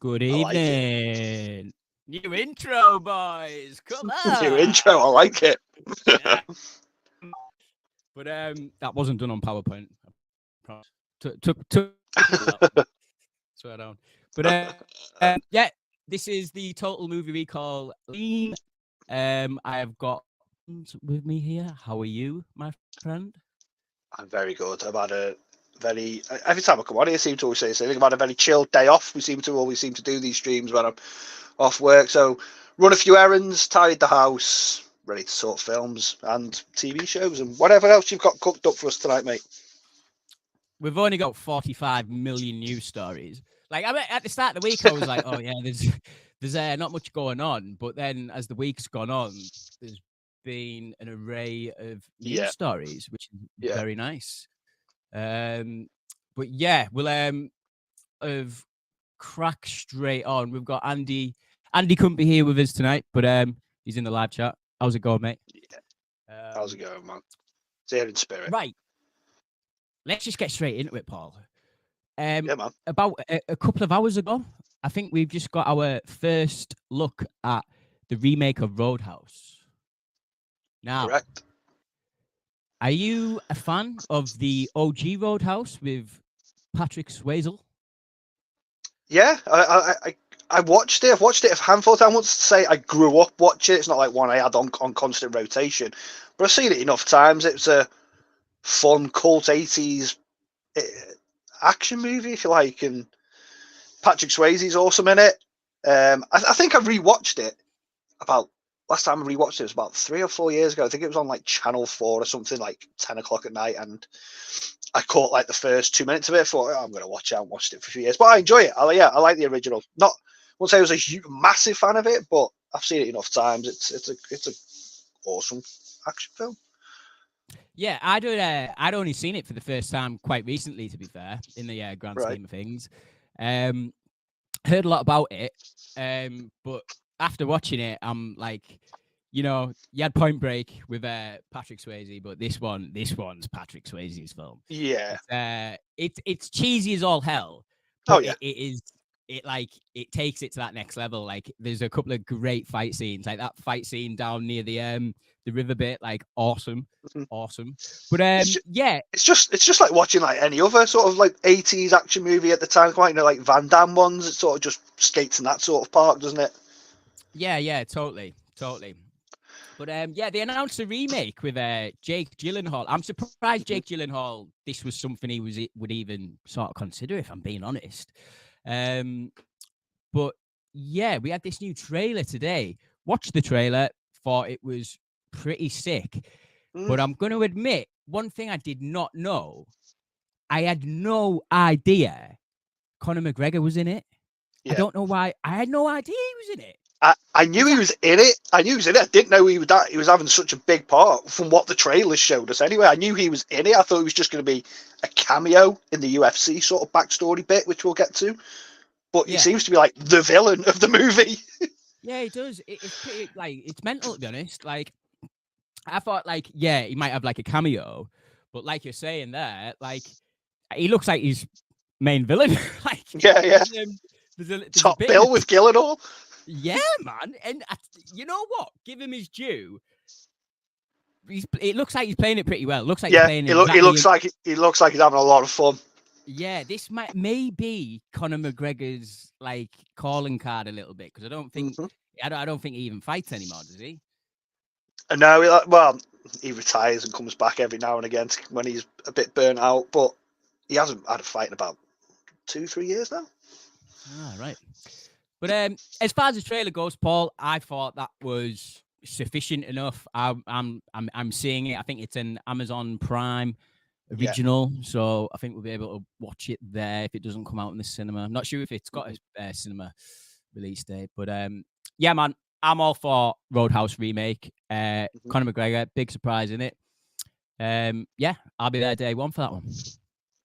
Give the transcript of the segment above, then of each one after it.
Good I like it. evening. New intro, boys. Come New on. intro, I like it. Yeah. But that wasn't done on PowerPoint. I promise. Took swear down. But yeah, this is the Total Movie Recall theme. I have got with me here. How are you, my friend? I'm very good. I've had a very every time I come on here, I seem to always say the same thing. I've had a very chilled day off. We always seem to do these streams when I'm off work. So run a few errands, tidied the house, ready to sort films and TV shows and whatever else you've got cooked up for us tonight, mate. We've only got 45 million news stories. Like, I mean, at the start of the week, I was like, oh yeah, there's not much going on. But then as the week's gone on, there's been an array of news stories, which is very nice. But yeah, we'll have crack straight on. We've got Andy. Andy couldn't be here with us tonight, but he's in the live chat. How's it going, mate? Yeah. How's it going, man? It's here in spirit. Right. Let's just get straight into it, Paul. Yeah, man. About a couple of hours ago, I think we've just got our first look at the remake of Roadhouse. Now, correct. Are you a fan of the OG Roadhouse with Patrick Swayze? Yeah, I watched it. I've watched it a handful of times. I want to say I grew up watching it. It's not like one I had on constant rotation, but I've seen it enough times. It's a fun cult 80s action movie, if you like, and Patrick Swayze's awesome in it. I think I rewatched it last time I rewatched it was about 3 or 4 years ago. I think it was on like Channel 4 or something, like 10 o'clock at night, and I caught like the first 2 minutes of it. Thought, I'm going to watch it. I haven't watched it for a few years, but I enjoy it. I like the original. I won't say I was a massive fan of it, but I've seen it enough times. It's a awesome action film. Yeah, I'd only seen it for the first time quite recently, to be fair, in the grand scheme of things. Heard a lot about it, but after watching it, I'm like, you had Point Break with Patrick Swayze, but this one's Patrick Swayze's film. Yeah, it's cheesy as all hell. But it takes it to that next level. Like, there's a couple of great fight scenes, like that fight scene down near the river bit, like awesome. But it's just like watching like any other sort of like 80s action movie at the time, like like Van Damme ones. It sort of just skates in that sort of park, doesn't it? Yeah, totally. But they announced a remake with Jake Gyllenhaal. I'm surprised Jake Gyllenhaal, this was something he would even sort of consider, if I'm being honest. But yeah, we had this new trailer today. Watched the trailer, thought it was pretty sick. But I'm going to admit, one thing I did not know, I had no idea Conor McGregor was in it. Yeah. I don't know why. I had no idea he was in it. I knew he was in it. I didn't know he was having such a big part from what the trailers showed us. Anyway, I knew he was in it. I thought it was just going to be a cameo in the UFC sort of backstory bit, which we'll get to. But he seems to be like the villain of the movie. Yeah, he does. It's pretty, like, it's mental, to be honest. Like, I thought, like, yeah, he might have like a cameo, but like you're saying there, like, he looks like he's main villain. Like, yeah. There's a top bill with Gyllenhaal. Yeah, man. And you know what? Give him his due. It looks like he's playing it pretty well. It looks like he's playing he looks like he's having a lot of fun. Yeah, this may be Conor McGregor's like calling card a little bit, because I don't think he even fights anymore, does he? No, well, he retires and comes back every now and again when he's a bit burnt out, but he hasn't had a fight in about 2-3 years now. Ah, right. But as far as the trailer goes, Paul, I thought that was sufficient enough. I'm seeing it. I think it's an Amazon Prime original, so I think we'll be able to watch it there if it doesn't come out in the cinema. I'm not sure if it's got a cinema release date, but yeah, man, I'm all for Roadhouse remake. Conor McGregor, big surprise in it. Yeah, I'll be there day one for that one.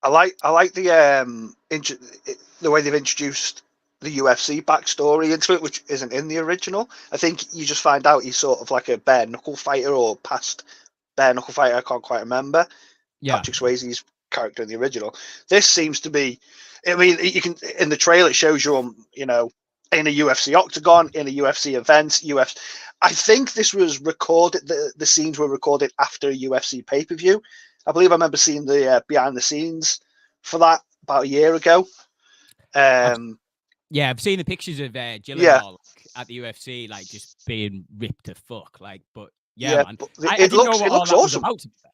I like the way they've introduced the UFC backstory into it, which isn't in the original. I think you just find out he's sort of like a bare knuckle fighter or past bare knuckle fighter. I can't quite remember. Yeah. Patrick Swayze's character in the original. This seems to be, I mean, you can, in the trailer it shows you in a UFC octagon, in a UFC event. I think this was recorded. The scenes were recorded after a UFC pay-per-view. I believe I remember seeing the behind the scenes for that about a year ago. Yeah, I've seen the pictures of Gyllenhaal at the UFC, like just being ripped to fuck. Like, but man, I didn't know what all that was about. To be fair.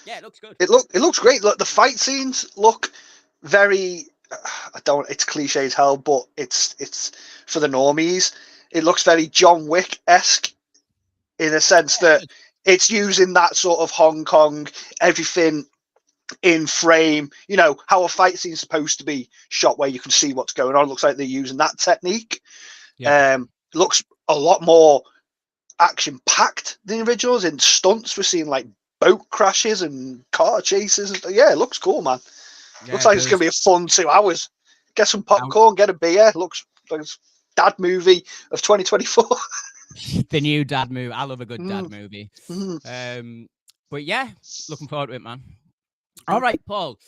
Yeah, it looks good. It looks great. Look, the fight scenes look very. It's cliche as hell, but it's for the normies. It looks very John Wick-esque in a sense that it's using that sort of Hong Kong everything in frame, how a fight scene's supposed to be shot where you can see what's going on. It looks like they're using that technique. It looks a lot more action packed than the originals. In stunts, we're seeing like boat crashes and car chases. Yeah, it looks cool, man. Looks like it's gonna be a fun 2 hours. Get some popcorn, get a beer. Looks like it's dad movie of 2024. The new dad movie. I love a good dad movie. But yeah, looking forward to it, man. All right, Paul.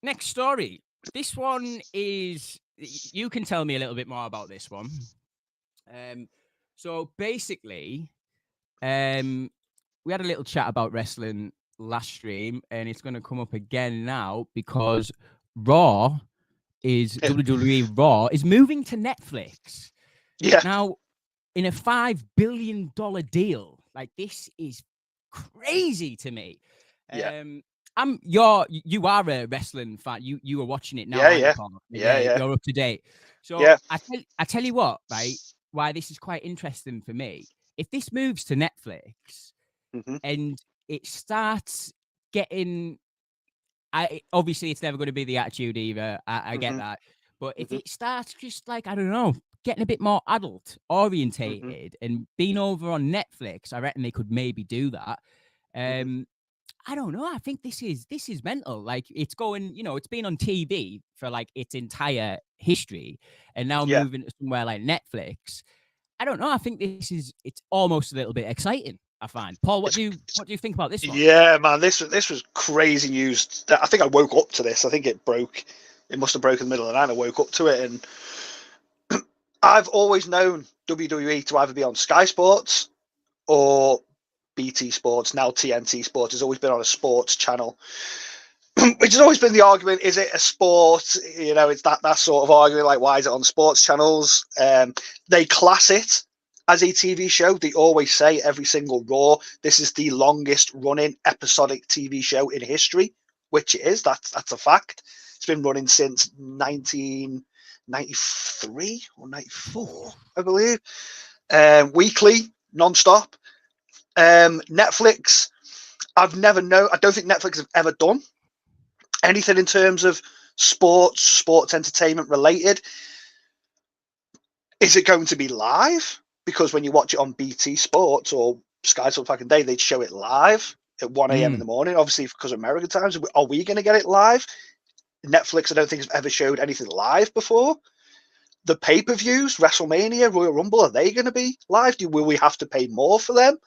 Next story. This one is, you can tell me a little bit more about this one. So basically, we had a little chat about wrestling last stream, and it's going to come up again now because WWE Raw is moving to Netflix. Yeah. Now, in a $5 billion deal, like this is crazy to me. Yeah. You are a wrestling fan. You were watching it now. Yeah. You're up to date. So I tell you what, right? Why this is quite interesting for me. If this moves to Netflix and it starts getting, obviously it's never going to be the Attitude Era. I get that, but if it starts just like, I don't know, getting a bit more adult orientated and being over on Netflix, I reckon they could maybe do that. I don't know. I think this is mental. Like it's going, it's been on TV for like its entire history, and now moving to somewhere like Netflix. I don't know. I think it's almost a little bit exciting. I find. Paul, what do you think about this one? Yeah, man, this was crazy news. I think I woke up to this. I think it broke. It must have broken in the middle of the night. I woke up to it, and I've always known WWE to either be on Sky Sports or BT Sports, now TNT Sports. Has always been on a sports channel, which has always been the argument: is it a sport? It's that sort of argument. Like, why is it on sports channels? They class it as a TV show. They always say every single Raw, this is the longest running episodic TV show in history, which it is. That's a fact. It's been running since 1993 or 94, I believe. Weekly, non-stop. Netflix, I don't think Netflix have ever done anything in terms of sports entertainment related. Is it going to be live? Because when you watch it on BT Sports or Sky Sports back in the day, they'd show it live at 1 a.m. in the morning. Obviously, because of American times, are we going to get it live? Netflix, I don't think, has ever showed anything live before. The pay-per-views, WrestleMania, Royal Rumble, are they going to be live? Will we have to pay more for them?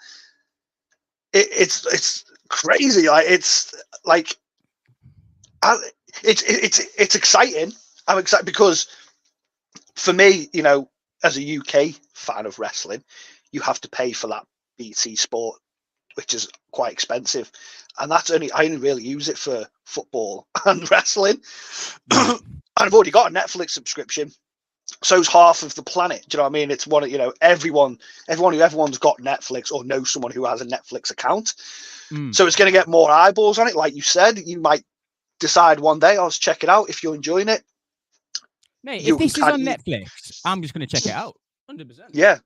It's crazy. Like it's exciting. I'm excited because for me, as a UK fan of wrestling, you have to pay for that BT Sport, which is quite expensive, and I only really use it for football and wrestling. And I've already got a Netflix subscription. So's half of the planet. Do you know what I mean? It's one of, everyone's got Netflix or knows someone who has a Netflix account. So it's going to get more eyeballs on it. Like you said, you might decide one day, I'll check it out if you're enjoying it. Mate, if this is on Netflix, I'm just going to check it out. 100%. Yeah.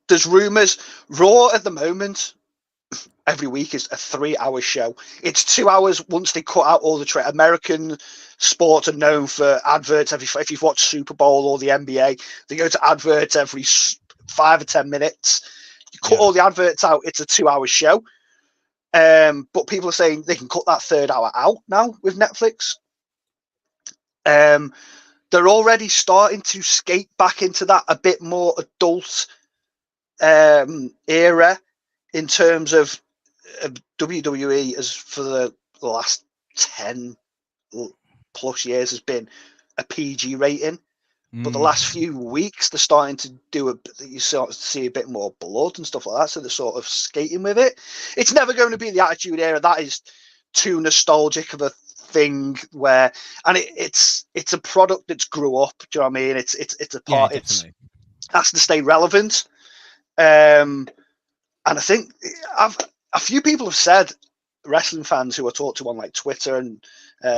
There's rumors. Raw at the moment, every week is a 3-hour show. It's 2 hours once they cut out all the American sports are known for adverts. If you've watched Super Bowl or the NBA, they go to adverts every 5 or 10 minutes. You cut all the adverts out, it's a 2-hour show. But people are saying they can cut that third hour out now with Netflix. They're already starting to skate back into that a bit more adult era in terms of WWE as for the last 10 plus years has been a PG rating. But the last few weeks, they're starting to do you sort of see a bit more blood and stuff like that. So they're sort of skating with it. It's never going to be the Attitude Era. That is too nostalgic of a thing. And it's a product that's grew up. Do you know what I mean? It's a part. Yeah, it has to stay relevant. And I think a few people have said, wrestling fans who I talk to on like Twitter and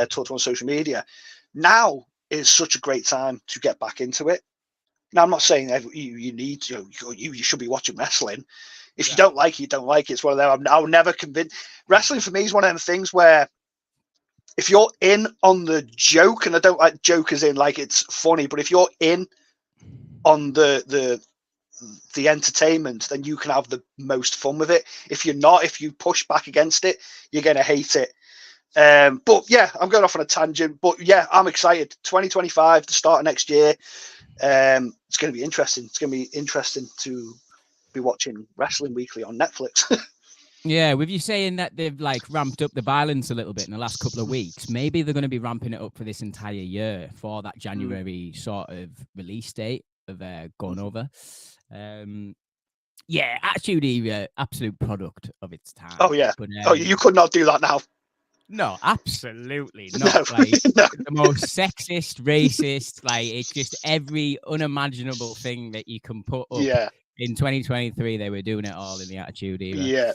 talk to on social media, now is such a great time to get back into it. Now, I'm not saying you need to, you should be watching wrestling. If you don't like it, you don't like it. It's one of them. I'll never convince. Wrestling for me is one of them things where if you're in on the joke, and I don't like jokers in like it's funny, but if you're in on the entertainment, then you can have the most fun with it. If you're not, if you push back against it, you're going to hate it. But yeah, I'm going off on a tangent, but yeah, I'm excited. 2025, the start of next year. It's going to be interesting. It's going to be interesting to be watching Wrestling Weekly on Netflix. Yeah, with you saying that they've like ramped up the violence a little bit in the last couple of weeks, maybe they're going to be ramping it up for this entire year for that January sort of release date of going over. Yeah, actually, absolute product of its time. Oh yeah. But, you could not do that now. No, absolutely not. Like the most sexist, racist, like it's just every unimaginable thing that you can put up. Yeah. In 2023, they were doing it all in the Attitude Era. Yeah.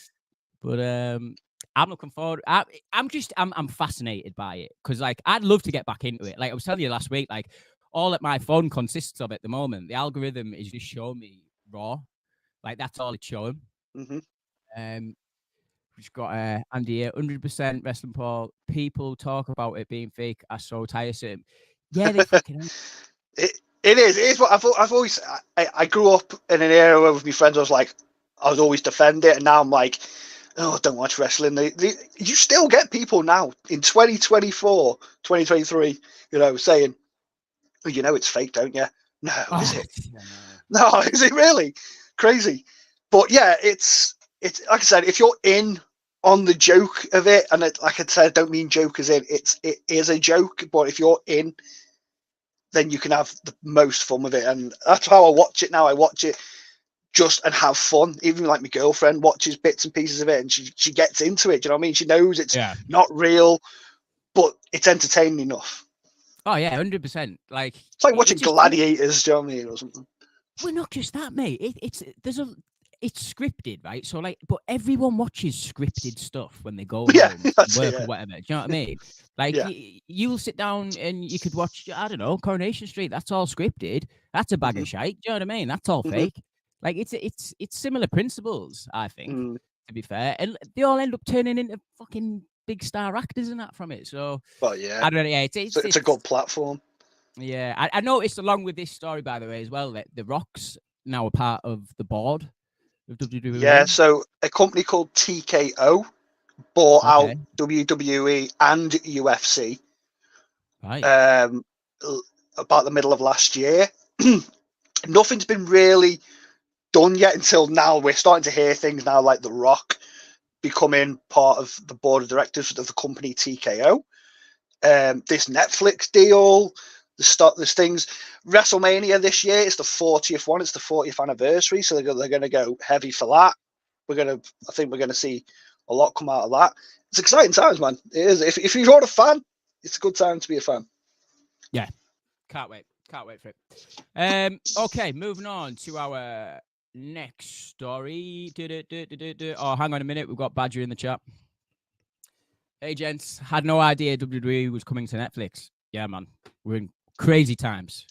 But I'm looking forward. I'm fascinated by it because like I'd love to get back into it. Like I was telling you last week, like all that my phone consists of at the moment, the algorithm is just showing me Raw. Like that's all it's showing. We've got Andy here, 100% wrestling Paul. People talk about it being fake are so tiresome. Yeah, they fucking It is. It is what I've always. I grew up in an era where with my friends, I was always defend it, and now I'm like, oh, I don't watch wrestling. You still get people now in 2024, 2023, saying, oh, it's fake, don't you? No, is it? No, is it really? Crazy. But yeah, it's like I said, if you're in on the joke of it, and like I said, I don't mean joke as in it is a joke, but if you're in, then you can have the most fun with it. And that's how I watch it now. I watch it just and have fun. Even like my girlfriend watches bits and pieces of it, and she gets into it. Do you know what I mean? She knows it's not real, but it's entertaining enough. Oh yeah, 100%. Like it's like watching Gladiators. Do you know what I mean, or something? Well, not just that, mate. It's scripted, right? So like, but everyone watches scripted stuff when they go home, work or whatever. Do you know what I mean? Like you'll sit down and you could watch, I don't know, Coronation Street. That's all scripted. That's a bag of shite. Do you know what I mean? That's all fake. Like it's similar principles, I think. To be fair, and they all end up turning into fucking big star actors and that from it. So, well, yeah, I don't know. Yeah, it's a good platform. Yeah, I noticed along with this story, by the way, as well, that the Rock's now a part of the board of WWE. Yeah, so a company called TKO bought out WWE and UFC. Right. About the middle of last year. Nothing's been really done yet until now. We're starting to hear things now like The Rock becoming part of the board of directors of the company TKO. This Netflix deal. There's things. WrestleMania this year is the 40th one. It's the 40th anniversary, so they're going to go heavy for that. I think we're going to see a lot come out of that. It's exciting times, man. It is. If you're not a fan, it's a good time to be a fan. Yeah, can't wait for it. Okay, moving on to our next story. Oh, hang on a minute. We've got Badger in the chat. Hey, gents. Had no idea WWE was coming to Netflix. Yeah, man. We're in crazy times.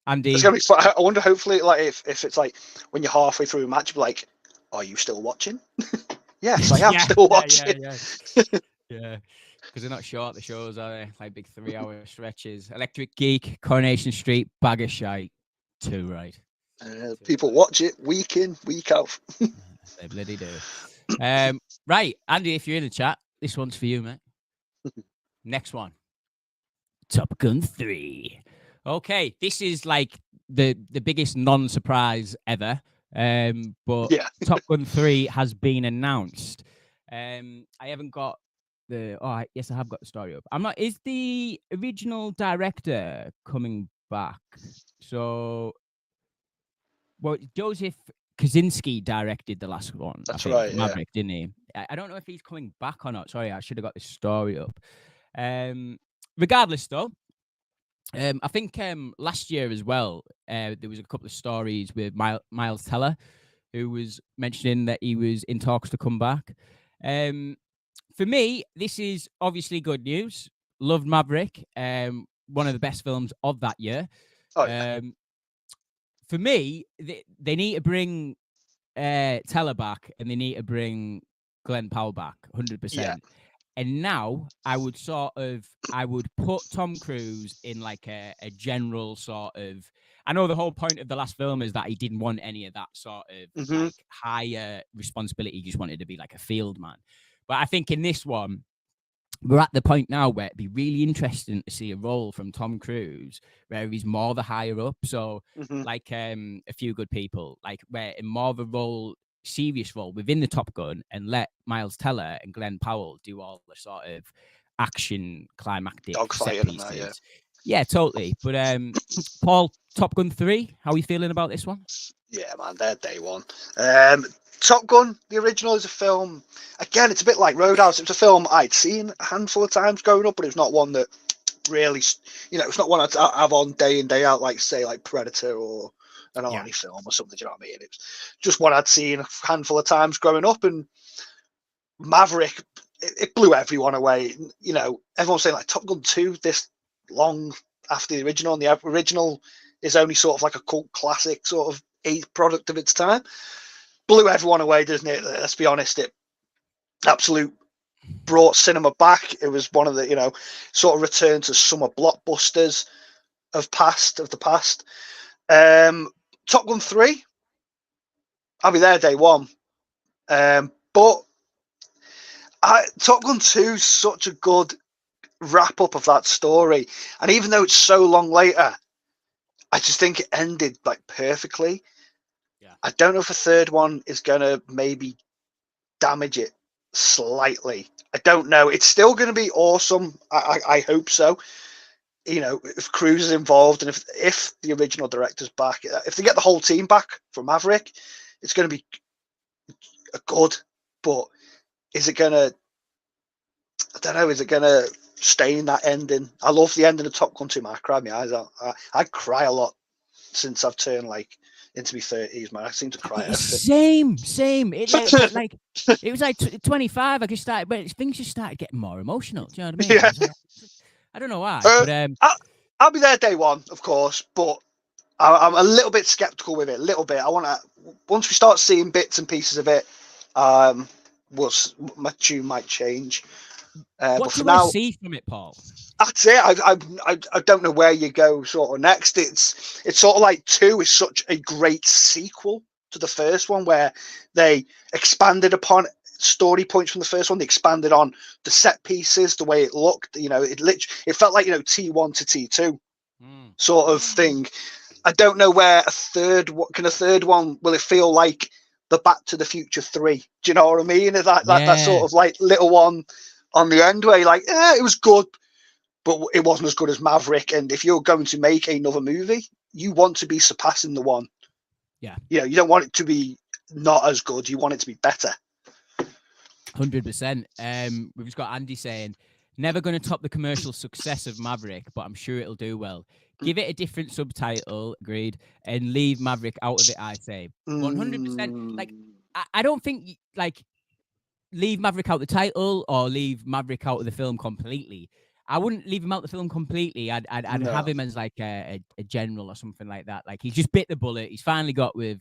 Andy. It's gonna be fun. I wonder, hopefully, like if it's like when you're halfway through a match, be like, are you still watching? Yes, I am still watching. Yeah. Because they're not short, the shows, are they? Like big 3-hour stretches. Electric Geek, Coronation Street, bag of shite. Too right. People watch it week in, week out. They bloody do. Right, Andy, if you're in the chat, this one's for you, mate. Next one. Top Gun 3. Okay, this is like the biggest non-surprise ever. But Top Gun 3 has been announced. I haven't got yes, I have got the story up. I'm not. Is the original director coming back? So, well, Joseph Kaczynski directed the last one. That's I think right. Yeah. Maverick, didn't he? I don't know if he's coming back or not. Sorry, I should have got this story up. Regardless, though, I think last year as well, there was a couple of stories with Miles Teller, who was mentioning that he was in talks to come back. For me, this is obviously good news. Loved Maverick, one of the best films of that year. Oh, yeah. For me, they need to bring Teller back, and they need to bring Glenn Powell back, 100%. Yeah. And now I would put Tom Cruise in like a general sort of. I know the whole point of the last film is that he didn't want any of that sort of like higher responsibility. He just wanted to be like a field man. But I think in this one, we're at the point now where it'd be really interesting to see a role from Tom Cruise where he's more the higher up. So like A Few Good People, like where in more of a role, serious role within the Top Gun, and let Miles Teller and Glenn Powell do all the sort of action climactic set pieces. Yeah, totally. But Paul, Top Gun 3, how are you feeling about this one? Yeah, man, they're day one. Top Gun, the original, is a film. Again, it's a bit like Roadhouse. It's a film I'd seen a handful of times growing up, but it's not one that really, it's not one I'd have on day in, day out, like, say, like Predator or an Arnie film or something, do you know what I mean? It's just one I'd seen a handful of times growing up, and Maverick, it blew everyone away. Everyone's saying, like, Top Gun 2 this long after the original, and the original is only sort of like a cult classic, sort of a product of its time. Blew everyone away, doesn't it? Let's be honest, it absolute brought cinema back. It was one of the, sort of return to summer blockbusters of the past. Top Gun 3, I'll be there day one. But Top Gun 2 is such a good wrap up of that story. And even though it's so long later, I just think it ended like perfectly. Yeah. I don't know if a third one is going to maybe damage it slightly. I don't know. It's still going to be awesome. I hope so. If Cruise is involved, and if the original director's back, if they get the whole team back for Maverick, it's going to be good. But is it going to? I don't know. Is it going to stay in that ending? I love the ending of Top Gun 2, man. I cried my eyes out. I cry a lot since I've turned like into my 30s, man. I seem to cry. Same. It was like 25. I just started, but things just started getting more emotional. Do you know what I mean? Yeah. I don't know why, but I'll be there day one, of course, but I'm a little bit skeptical with it. A little bit. I want to. Once we start seeing bits and pieces of it, my tune might change. What do you want to see from it, Paul? That's it. I don't know where you go sort of next. It's sort of like 2 is such a great sequel to the first one, where they expanded upon story points from the first one. They expanded on the set pieces, the way it looked. It felt like T1 to T2 sort of thing. I don't know where a third one will it feel like the Back to the Future 3. Do you know what I mean? That sort of like little one on the end where you're like, it was good, but it wasn't as good as Maverick. And if you're going to make another movie, you want to be surpassing the one. Yeah. You don't want it to be not as good. You want it to be better. 100%. We've just got Andy saying, never going to top the commercial success of Maverick, but I'm sure it'll do well. Give it a different subtitle, agreed, and leave Maverick out of it, I say. 100%. Like, I don't think, like, leave Maverick out the title or leave Maverick out of the film completely. I wouldn't leave him out the film completely. I'd have him as like a general or something like that. Like, he's just bit the bullet. He's finally got with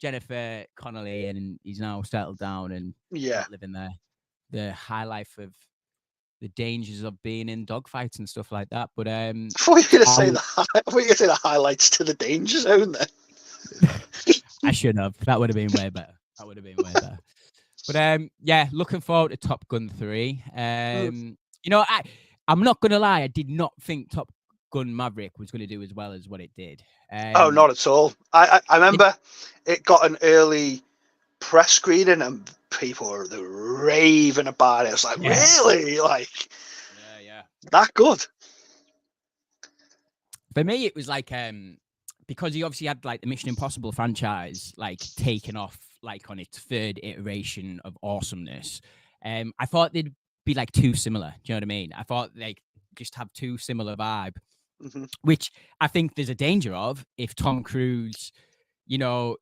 Jennifer Connelly, and he's now settled down and living the high life of the dangers of being in dogfights and stuff like that. But I thought you were going to say the highlights to the danger zone there. I should have. That would have been way better. But looking forward to Top Gun 3. I'm not gonna lie, I did not think Top Gun Maverick was going to do as well as what it did. Not at all. I remember it got an early press screening, and people are raving about it. It's like, really? Like, yeah. That good? For me, it was like because he obviously had like the Mission Impossible franchise like taken off like on its third iteration of awesomeness. I thought they'd be like too similar. Do you know what I mean? I thought like just have too similar vibe, which I think there's a danger of if Tom Cruise, you know,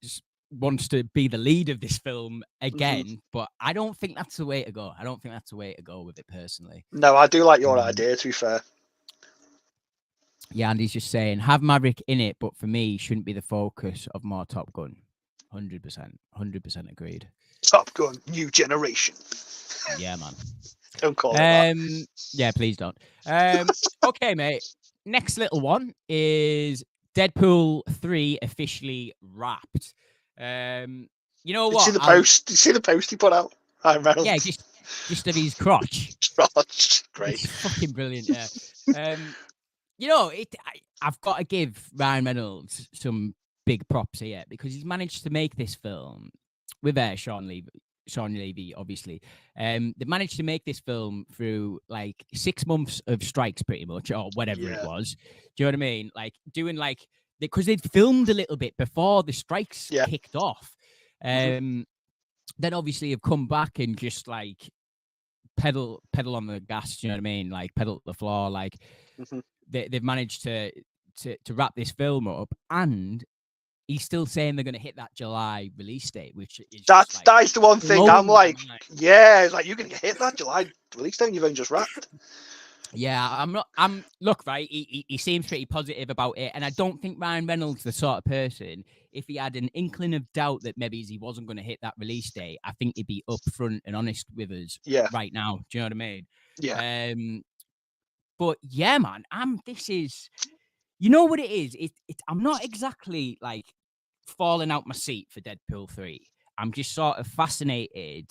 wants to be the lead of this film again. But I don't think that's the way to go. I don't think that's the way to go with it personally. No, I do like your idea, to be fair. Yeah, and he's just saying, have Maverick in it, but for me, shouldn't be the focus of more Top Gun. 100% agreed. Top Gun, new generation. Yeah, man. Don't call it that. Yeah, please don't. Okay, mate. Next little one is Deadpool 3 officially wrapped. You know what? Did you see the post he put out? Yeah, just of his crotch. Great. It's fucking brilliant, yeah. You know, I've got to give Ryan Reynolds some big props here because he's managed to make this film with Sean Levy, obviously. They managed to make this film through like 6 months of strikes, pretty much, or whatever it was. Do you know what I mean? Like doing like because they'd filmed a little bit before the strikes kicked off. Then obviously have come back and just like pedal on the gas. Do you know what I mean? Like pedal to the floor, like. They've managed to wrap this film up, and he's still saying they're going to hit that July release date, which is that's the one thing I'm like, it's like you can hit that July release date, you've only just wrapped. Yeah, look, right. He seems pretty positive about it, and I don't think Ryan Reynolds the sort of person. If he had an inkling of doubt that maybe he wasn't going to hit that release date, I think he'd be upfront and honest with us right now. Do you know what I mean? Yeah. But yeah, man, this is, you know what it is? I'm not exactly like falling out my seat for Deadpool 3. I'm just sort of fascinated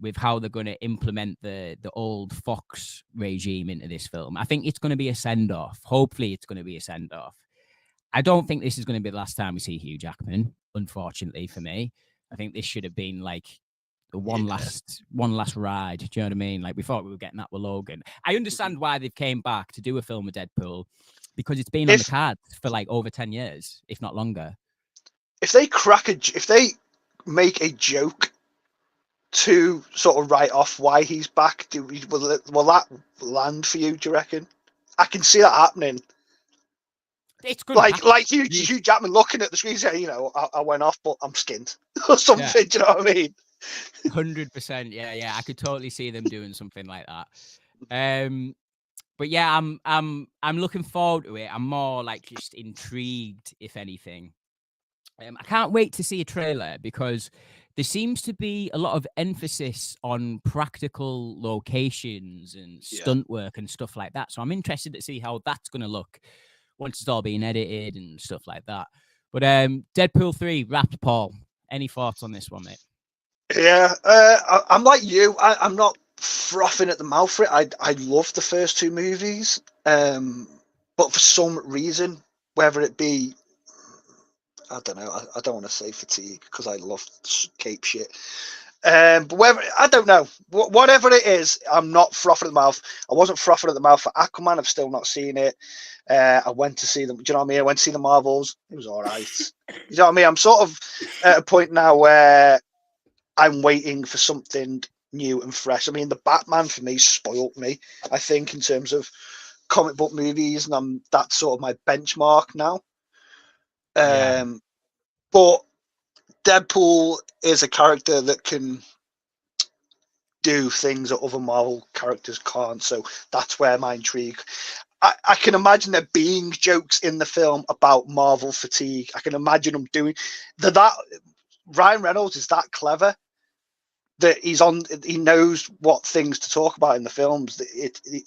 with how they're going to implement the old Fox regime into this film. I think it's going to be a send-off. Hopefully it's going to be a send-off. I don't think this is going to be the last time we see Hugh Jackman, unfortunately for me. I think this should have been like one last ride. Do you know what I mean? Like we thought we were getting that with Logan. I understand why they've came back to do a film with Deadpool because it's been on the cards for like over 10 years, if not longer. If they make a joke to sort of write off why he's back, will that land for you? Do you reckon? I can see that happening. It's good. Like Hugh Jackman looking at the screen saying, I went off, but I'm skinned or something. Yeah. Do you know what I mean? 100%. Yeah. I could totally see them doing something like that. But yeah, I'm looking forward to it. I'm more like just intrigued, if anything. I can't wait to see a trailer because there seems to be a lot of emphasis on practical locations and stunt work and stuff like that. So I'm interested to see how that's going to look once it's all being edited and stuff like that. But Deadpool 3 wrapped, Paul. Any thoughts on this one, mate? Yeah, I'm like you. I'm not frothing at the mouth for it. I love the first two movies, but for some reason, whether it be, I don't know. I don't want to say fatigue because I love cape shit. But I don't know. Whatever it is, I'm not frothing at the mouth. I wasn't frothing at the mouth for Aquaman. I've still not seen it. I went to see them. Do you know what I mean? I went to see the Marvels. It was all right. You know what I mean? I'm sort of at a point now where I'm waiting for something new and fresh. I mean, the Batman for me spoiled me, I think, in terms of comic book movies, and that's sort of my benchmark now. But Deadpool is a character that can do things that other Marvel characters can't, so that's where my intrigue. I can imagine there being jokes in the film about Marvel fatigue. I can imagine them doing that. Ryan Reynolds is that clever that he knows what things to talk about in the films.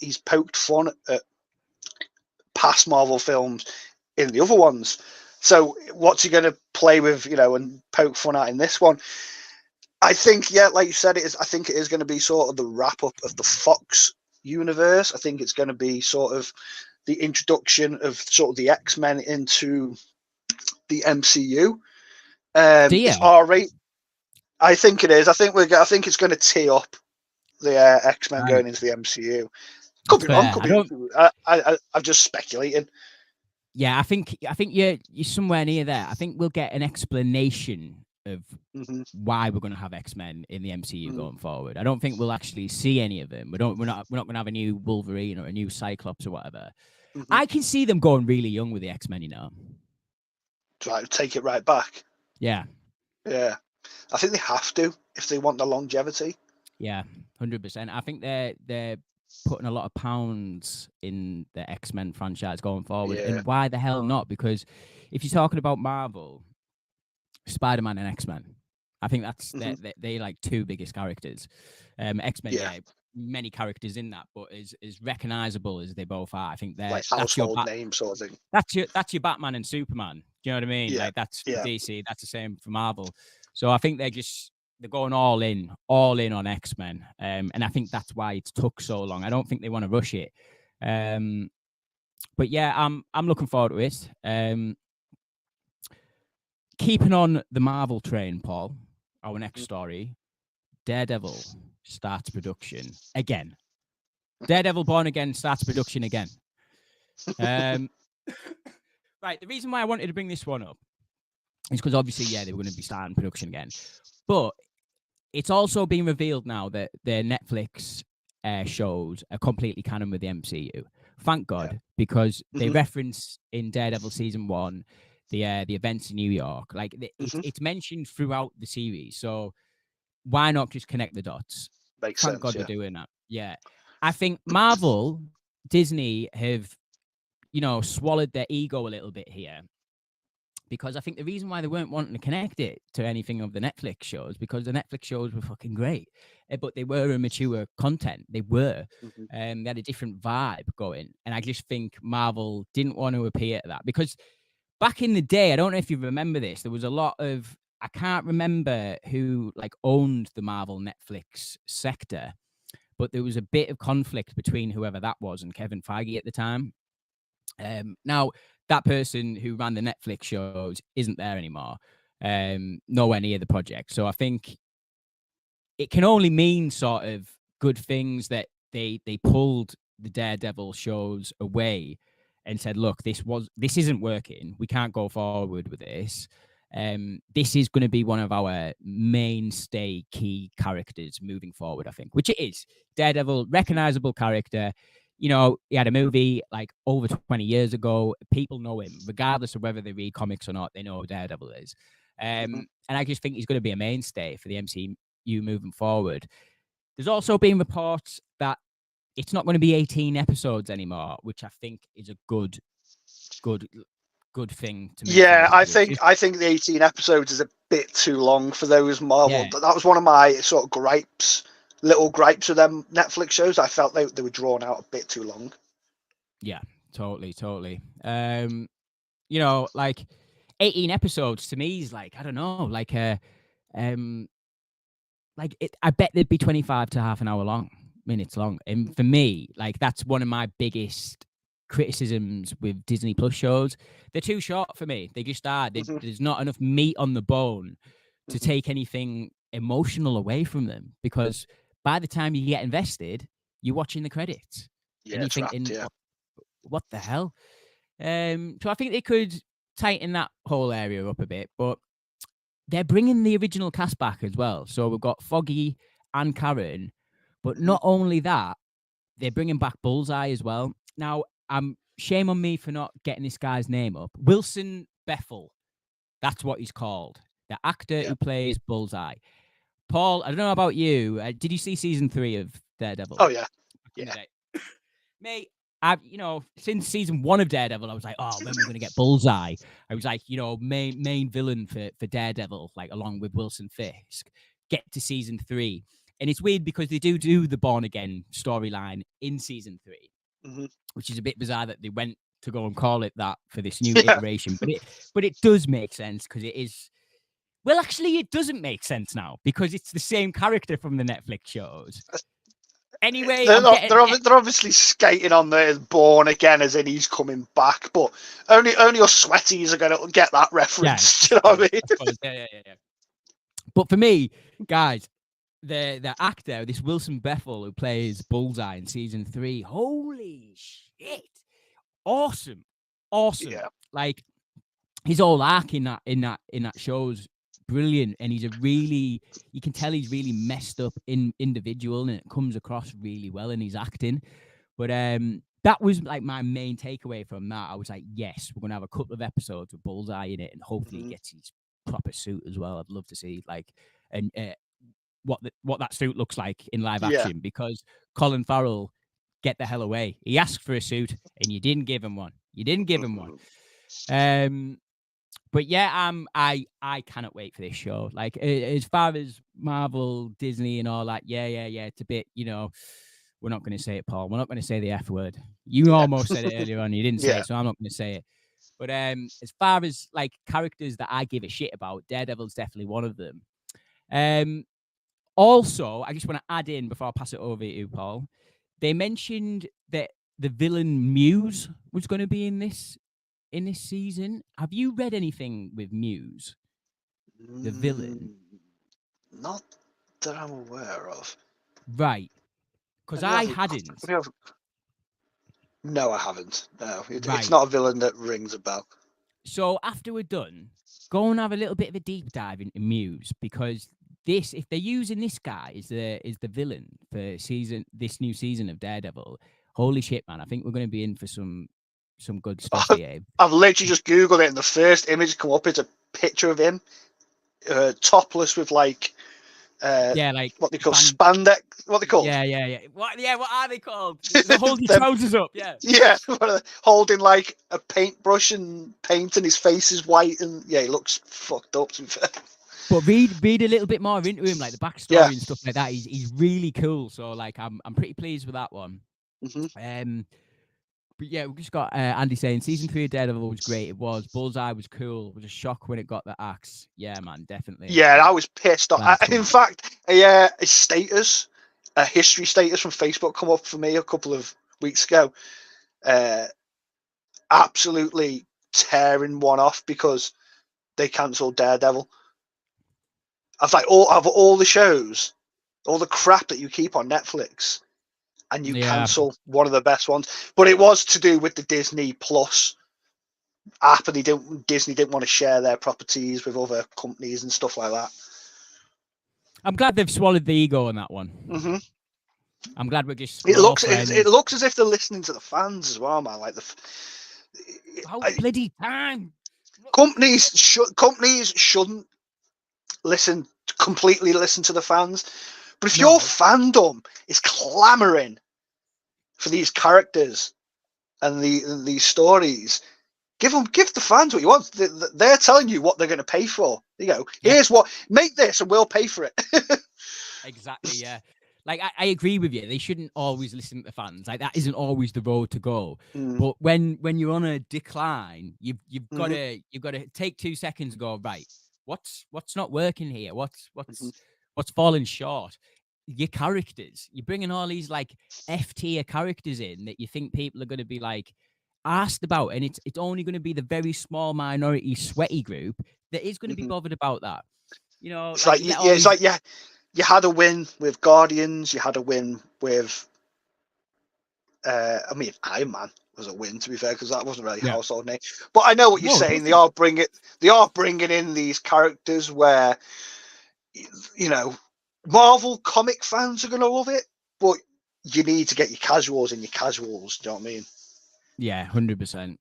He's poked fun at past Marvel films in the other ones. So what's he going to play with, and poke fun at in this one? I think, like you said, I think it is going to be sort of the wrap up of the Fox universe. I think it's going to be sort of the introduction of sort of the X-Men into the MCU. It's R-rated. I think it is. I think it's going to tee up the X-Men going into the MCU. Could be wrong. Could be. I'm just speculating. Yeah, I think you're somewhere near there. I think we'll get an explanation of why we're going to have X-Men in the MCU going forward. I don't think we'll actually see any of them. We're not going to have a new Wolverine or a new Cyclops or whatever. I can see them going really young with the X-Men, you know. Try to take it right back. Yeah. Yeah. I think they have to if they want the longevity. Yeah, 100%. I think they're putting a lot of pounds in the X-Men franchise going forward. Yeah. And why the hell not? Because if you're talking about Marvel, Spider-Man and X-Men, I think that's they like two biggest characters. X-Men, many characters in that, but as recognizable as they both are, I think they're like household name sort of thing. That's your Batman and Superman. Do you know what I mean? Yeah. Like that's DC. That's the same for Marvel. So I think they're going all in on X-Men, and I think that's why it's took so long. I don't think they want to rush it, but yeah, I'm looking forward to it. Keeping on the Marvel train, Paul. Our next story: Daredevil starts production again. Daredevil Born Again starts production again. Right. The reason why I wanted to bring this one up is because obviously, they were going to be starting production again, but it's also been revealed now that the Netflix shows are completely canon with the MCU. Thank God, because they reference in Daredevil season 1 the events in New York. Like it's mentioned throughout the series, so why not just connect the dots? Makes Thank sense, God they're doing that. Yeah, I think Marvel, Disney have, swallowed their ego a little bit here. Because I think the reason why they weren't wanting to connect it to anything of the Netflix shows, because the Netflix shows were fucking great, but they were a mature content. They were. They had a different vibe going. And I just think Marvel didn't want to appear to that. Because back in the day, I don't know if you remember this, there was a lot of, I can't remember who owned the Marvel Netflix sector, but there was a bit of conflict between whoever that was and Kevin Feige at the time. Now, that person who ran the Netflix shows isn't there anymore, nowhere near the project. So I think it can only mean sort of good things that they pulled the Daredevil shows away and said, look, this isn't working. We can't go forward with this. This is going to be one of our mainstay key characters moving forward, I think, which it is. Daredevil, recognizable character. He had a movie over 20 years ago. People know him, regardless of whether they read comics or not. They know who Daredevil is. And I just think he's going to be a mainstay for the MCU moving forward. There's also been reports that it's not going to be 18 episodes anymore, which I think is a good thing to make. Yeah, I think the 18 episodes is a bit too long for those Marvel. Yeah. That was one of my sort of little gripes with them Netflix shows. I felt they were drawn out a bit too long. Yeah, totally. 18 episodes to me is I don't know, I bet they'd be 25 to half an hour minutes long. And for me, that's one of my biggest criticisms with Disney Plus shows. They're too short for me. They just are. There's not enough meat on the bone to take anything emotional away from them, because by the time you get invested, you're watching the credits. Yeah, and you're thinking, what the hell? So I think they could tighten that whole area up a bit, but they're bringing the original cast back as well. So we've got Foggy and Karen, but not only that, they're bringing back Bullseye as well. Now, shame on me for not getting this guy's name up. Wilson Bethel. That's what he's called. The actor who plays Bullseye. Paul, I don't know about you. Did you see season 3 of Daredevil? Oh, yeah. Mate, since season 1 of Daredevil, I was like, when are we going to get Bullseye? I was like, main villain for Daredevil, along with Wilson Fisk. Get to season 3. And it's weird because they do the Born Again storyline in season 3, which is a bit bizarre that they went to go and call it that for this new iteration. But it does make sense, because it is. Well, actually, it doesn't make sense now, because it's the same character from the Netflix shows. Anyway, they're obviously skating on the Born Again as in he's coming back, but only us sweaties are going to get that reference. Yeah, you know what I mean? Yeah. But for me, guys, the actor, this Wilson Bethel, who plays Bullseye in season 3, holy shit, awesome. Yeah. Like his whole arc in that show's brilliant, and you can tell he's really messed up individual, and it comes across really well in his acting. But that was like my main takeaway from that. I was like, yes, we're gonna have a couple of episodes with Bullseye in it, and hopefully he gets his proper suit as well. I'd love to see what that suit looks like in live action, because Colin Farrell, get the hell away. He asked for a suit and you didn't give him one. But yeah, I cannot wait for this show. Like, as far as Marvel, Disney, and all that, yeah, it's a bit, we're not going to say it, Paul. We're not going to say the F word. You almost said it earlier on. You didn't say it, so I'm not going to say it. But as far as like characters that I give a shit about, Daredevil's definitely one of them. Also, I just want to add in before I pass it over to you, Paul. They mentioned that the villain Muse was going to be in this season. Have you read anything with Muse, the villain? Not that I'm aware of. Right. Because I hadn't. No, I haven't. No, it's not a villain that rings a bell. So after we're done, go and have a little bit of a deep dive into Muse, because if they're using this guy as the villain for this new season of Daredevil, holy shit, man! I think we're going to be in for some good stuff here. I've literally just Googled it, and the first image come up is a picture of him, topless with like what they call spandex. What they called? Yeah. What are they called? They're holding trousers up. Yeah. Holding like a paintbrush and painting. His face is white, and he looks fucked up, to be fair. But read a little bit more into him, like the backstory and stuff like that. He's really cool. So like I'm pretty pleased with that one. But yeah, we just got Andy saying season 3 of Daredevil was great. It was. Bullseye was cool. It was a shock when it got the axe. Yeah, man, definitely. Yeah, I was pissed off. In fact, a history status from Facebook come up for me a couple of weeks ago. Absolutely tearing one off because they cancelled Daredevil. I was like, all the shows, all the crap that you keep on Netflix, and you cancel one of the best ones. But it was to do with the Disney Plus app, and Disney didn't want to share their properties with other companies and stuff like that. I'm glad they've swallowed the ego on that one. Mm-hmm. I'm glad we're just. It looks as if they're listening to the fans as well, man. Like bloody time. Companies shouldn't completely listen to the fans. But if your fandom is clamoring for these characters and these stories, give the fans what you want. They're telling you what they're going to pay for. Here's what, make this and we'll pay for it. Exactly, yeah. Like I agree with you. They shouldn't always listen to the fans. Like that isn't always the road to go. But when you're on a decline, you've got to take 2 seconds and go, right, what's not working here? What's falling short? Your characters. You're bringing all these like F-tier characters in that you think people are going to be like asked about, and it's only going to be the very small minority sweaty group that is going to be bothered about that. You had a win with Guardians. You had a win with. Iron Man was a win, to be fair, because that wasn't really household name. But I know what you're saying. They are bringing in these characters where, Marvel comic fans are going to love it, but you need to get your casuals in your casuals. Do you know what I mean? Yeah, 100%.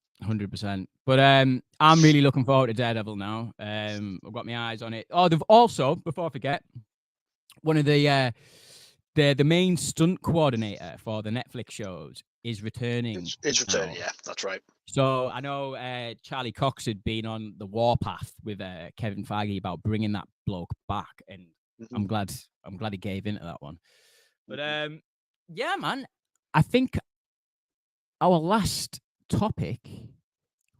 But I'm really looking forward to Daredevil now. I've got my eyes on it. Oh, they've also, before I forget, one of the main stunt coordinator for the Netflix shows is returning. It's returning, yeah, that's right. So I know Charlie Cox had been on the warpath with Kevin Feige about bringing that bloke back, and I'm glad he gave into that one. But yeah, man, I think our last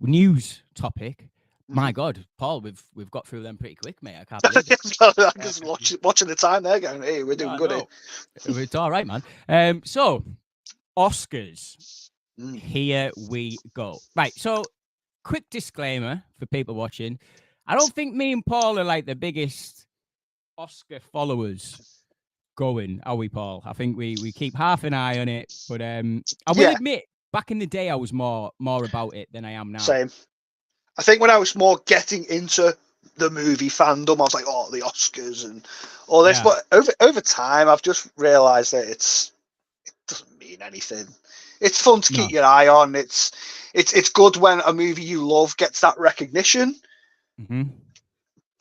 news topic. My God, Paul, we've got through them pretty quick, mate. I can't believe it. I'm just watching the time there, going, hey, we're doing good. It's all right, man. So Oscars, here we go. Right, so quick disclaimer for people watching. I don't think me and Paul are like the biggest Oscar followers going, are we, Paul? I think we keep half an eye on it, but I will admit, back in the day, I was more about it than I am now. Same. I think when I was more getting into the movie fandom, I was like, oh, the Oscars and all this. Yeah. But over time, I've just realised that it doesn't mean anything. It's fun to keep your eye on. It's good when a movie you love gets that recognition,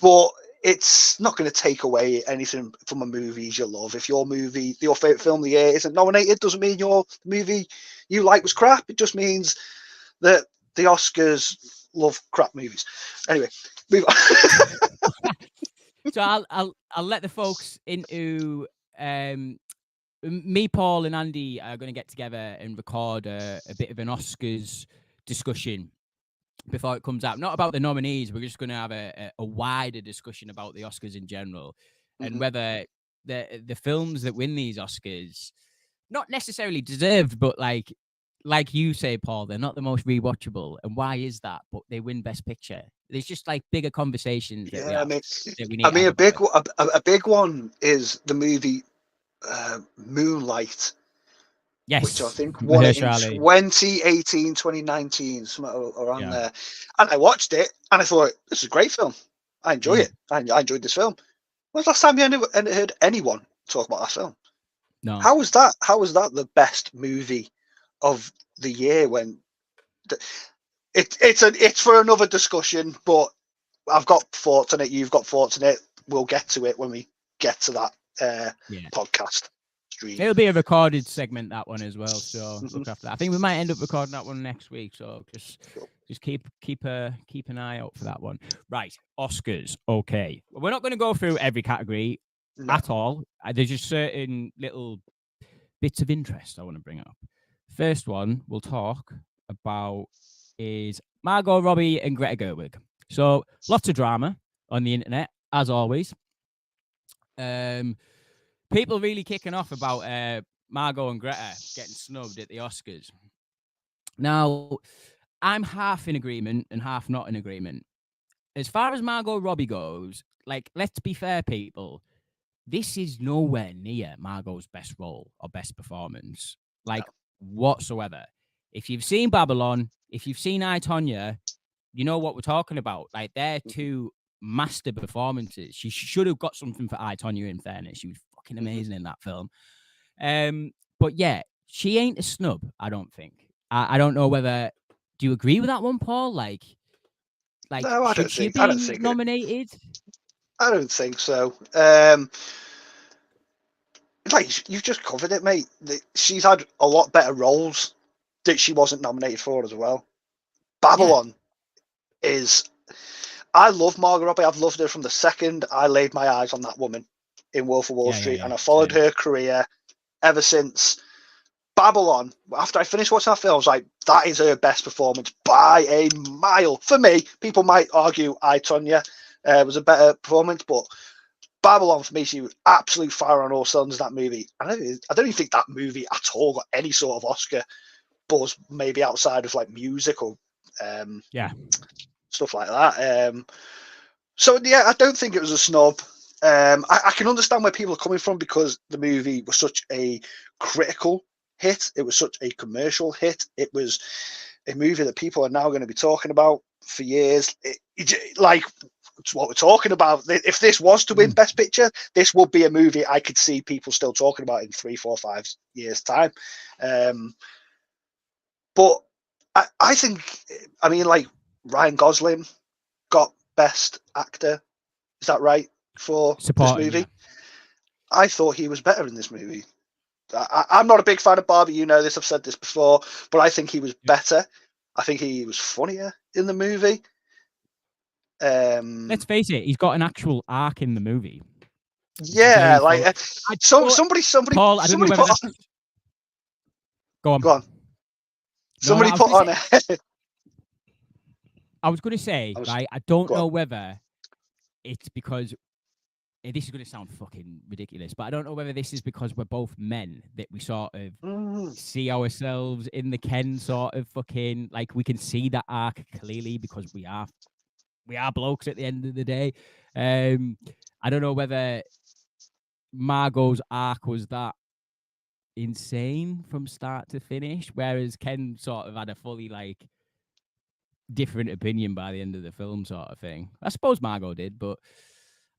but it's not going to take away anything from a movies you love. If your favourite film of the year isn't nominated, doesn't mean your movie you like was crap. It just means that the Oscars love crap movies. Anyway, move on. So I'll let the folks into me, Paul, and Andy are going to get together and record a bit of an Oscars discussion before it comes out. Not about the nominees. We're just going to have a wider discussion about the Oscars in general and whether the films that win these Oscars, not necessarily deserved, but like you say, Paul, they're not the most rewatchable. And why is that? But they win Best Picture. There's just like bigger conversations that we need. A big one is the movie Moonlight. Yes. Which I think won it in 2018, 2019, something around there. And I watched it and I thought, this is a great film. I enjoy it. I enjoyed this film. When's the last time you heard anyone talk about that film? No. How was that the best movie of the year? When it's for another discussion, but I've got thoughts on it. You've got thoughts on it. We'll get to it when we get to that podcast. It'll be a recorded segment, that one as well. So look after that. I think we might end up recording that one next week. So just keep an eye out for that one. Right, Oscars. Okay, we're not going to go through every category at all. There's just certain little bits of interest I want to bring up. First one we'll talk about is Margot Robbie and Greta Gerwig. So lots of drama on the internet, as always. People really kicking off about Margot and Greta getting snubbed at the Oscars. Now, I'm half in agreement and half not in agreement. As far as Margot Robbie goes, like, let's be fair, people. This is nowhere near Margot's best role or best performance, whatsoever. If you've seen Babylon, if you've seen I, Tonya, you know what we're talking about. Like, they're two master performances. She should have got something for I, Tonya, in fairness. She was fucking amazing in that film. But yeah, she ain't a snub, I don't think. I don't know whether... Do you agree with that one, Paul? No, I don't think. I don't think nominated? I don't think so. You've just covered it, mate. She's had a lot better roles that she wasn't nominated for as well. Babylon is... I love Margot Robbie. I've loved her from the second I laid my eyes on that woman in Wolf of Wall Street, and I followed her career ever since. Babylon, after I finished watching that film, I was like, that is her best performance by a mile. For me, people might argue I, Tonya was a better performance, but Babylon, for me, she was absolute fire on all cylinders, that movie. I don't even think that movie at all got any sort of Oscar buzz, maybe outside of like music or stuff like that. So yeah, I don't think it was a snub. I can understand where people are coming from because the movie was such a critical hit. It was such a commercial hit. It was a movie that people are now going to be talking about for years. It's what we're talking about. If this was to win Best Picture, this would be a movie I could see people still talking about in 3, 4, 5 years' time. But I think, Ryan Gosling got Best Actor. Is that right? For this movie? Yeah. I thought he was better in this movie. I'm not a big fan of Barbie, you know this, I've said this before, but I think he was better. I think he was funnier in the movie. Let's face it, he's got an actual arc in the movie. Yeah, somebody Paul, I don't know whether that's... Go on. Somebody put on it. I was going to say, I don't know whether it's because... This is going to sound fucking ridiculous, but I don't know whether this is because we're both men that we sort of see ourselves in the Ken sort of fucking... Like, we can see that arc clearly because we are blokes at the end of the day. I don't know whether Margot's arc was that insane from start to finish, whereas Ken sort of had a fully like different opinion by the end of the film, sort of thing. I suppose Margot did, but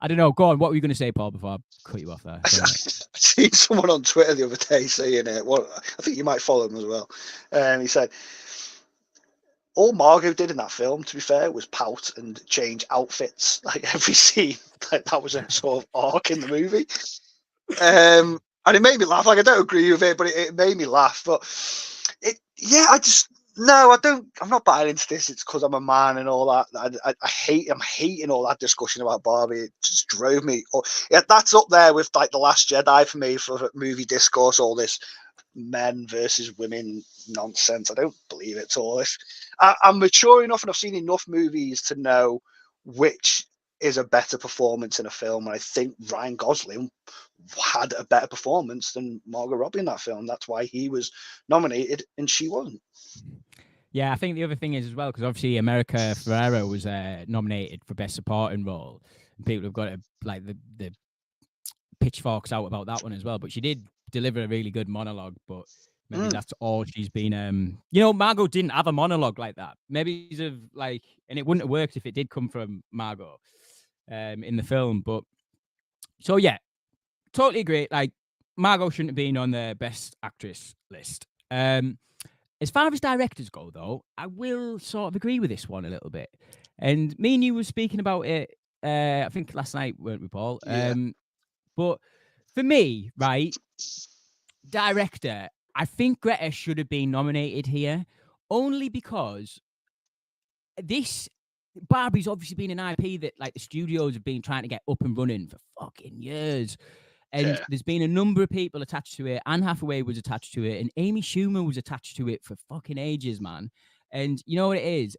I don't know. Go on. What were you going to say, Paul? Before I cut you off there. I seen someone on Twitter the other day saying it. Well, I think you might follow him as well. And he said, all Margot did in that film, to be fair, was pout and change outfits like every scene. Like, that was a sort of arc in the movie. And it made me laugh. Like, I don't agree with it, but it made me laugh. But I'm not buying into this. It's because I'm a man and all that. I'm hating all that discussion about Barbie. It just drove me. That's up there with like The Last Jedi for me for movie discourse, all this men versus women nonsense. I don't believe it at all. I'm mature enough and I've seen enough movies to know which is a better performance in a film, and I think Ryan Gosling had a better performance than Margot Robbie in that film. That's why he was nominated and she wasn't. Yeah, I think the other thing is as well, because obviously America Ferrera was nominated for Best Supporting Role, and people have got like the pitchforks out about that one as well. But she did deliver a really good monologue, but maybe that's all she's been. Margot didn't have a monologue like that. Maybe and it wouldn't have worked if it did come from Margot in the film. But so yeah, totally agree. Like, Margot shouldn't have been on the Best Actress list. As far as directors go, though, I will sort of agree with this one a little bit. And me and you were speaking about it, I think last night, weren't we, Paul? Yeah. But for me, right, director, I think Greta should have been nominated here, only because Barbie's obviously been an IP that like the studios have been trying to get up and running for fucking years. And there's been a number of people attached to it. Anne Hathaway was attached to it, and Amy Schumer was attached to it for fucking ages, man. And you know what it is?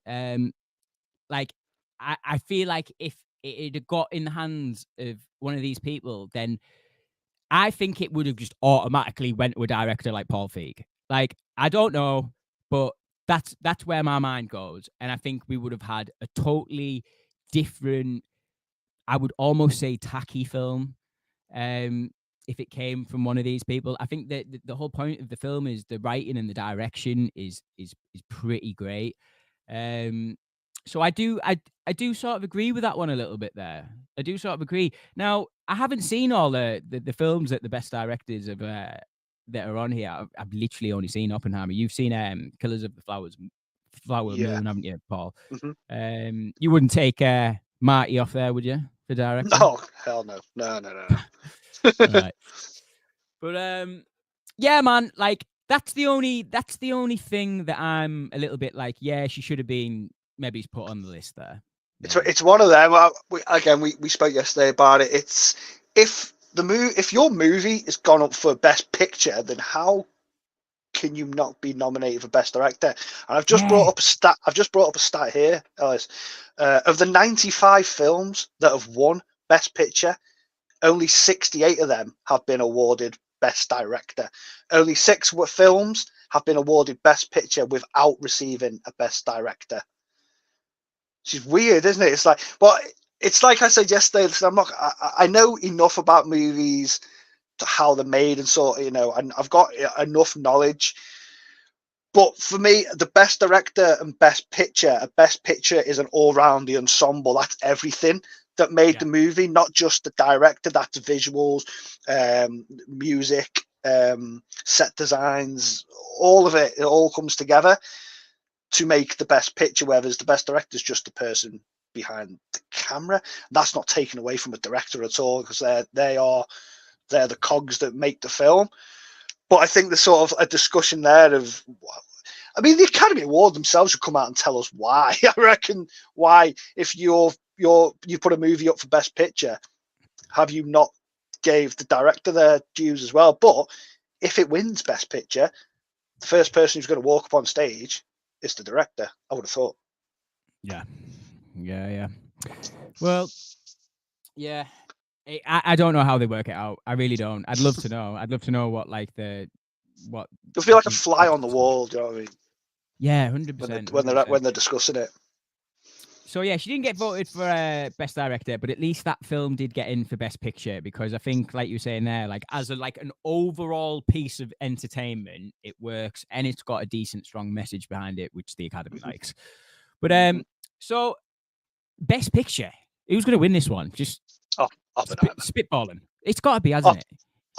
Like, I feel like if it had got in the hands of one of these people, then I think it would have just automatically went to a director like Paul Feig. Like, I don't know, but that's where my mind goes. And I think we would have had a totally different, I would almost say tacky film. If it came from one of these people. I think that the whole point of the film is the writing and the direction is pretty great. So I do sort of agree with that one a little bit there. I do sort of agree. Now, I haven't seen all the films that the best directors of that are on here. I've literally only seen Oppenheimer. You've seen Killers of the Flower Moon, haven't you, Paul? Mm-hmm. You wouldn't take Marty off there, would you, for director? No, hell no. No. Right. But yeah, man, like that's the only thing that I'm a little bit like, yeah, she should have been maybe put on the list there. It's one of them. We spoke yesterday about it. It's if your movie has gone up for Best Picture, then how can you not be nominated for Best Director? And I've just brought up a stat here, Ellis. Of the 95 films that have won Best Picture, only 68 of them have been awarded Best Director. Only 6 films have been awarded Best Picture without receiving a Best Director. Which is weird, isn't it? It's like I said yesterday. I know enough about movies, to how they're made, and and I've got enough knowledge. But for me, the Best Director and Best Picture, a Best Picture is an all-round the ensemble. That's everything that made the movie, not just the director. That's visuals, music, set designs, all of it. It all comes together to make the Best Picture, whereas the Best Director is just the person behind the camera. That's not taken away from a director at all, because they're the cogs that make the film. But I think there's sort of a discussion there of, I mean, the Academy Award themselves should come out and tell us why. I reckon why, if you put a movie up for Best Picture, have you not gave the director their dues as well? But if it wins Best Picture, the first person who's going to walk up on stage is the director, I would have thought. Yeah. Well, yeah. I don't know how they work it out. I really don't. I'd love to know. I'd love to know what it'll feel like a fly on the wall. Do you know what I mean? Yeah, 100%. When they're discussing it. So yeah, she didn't get voted for best director, but at least that film did get in for best picture, because I think, like you were saying there, like as an overall piece of entertainment, it works and it's got a decent, strong message behind it, which the Academy likes. But so best picture, who's going to win this one? Just spitballing. It's got to be, hasn't it?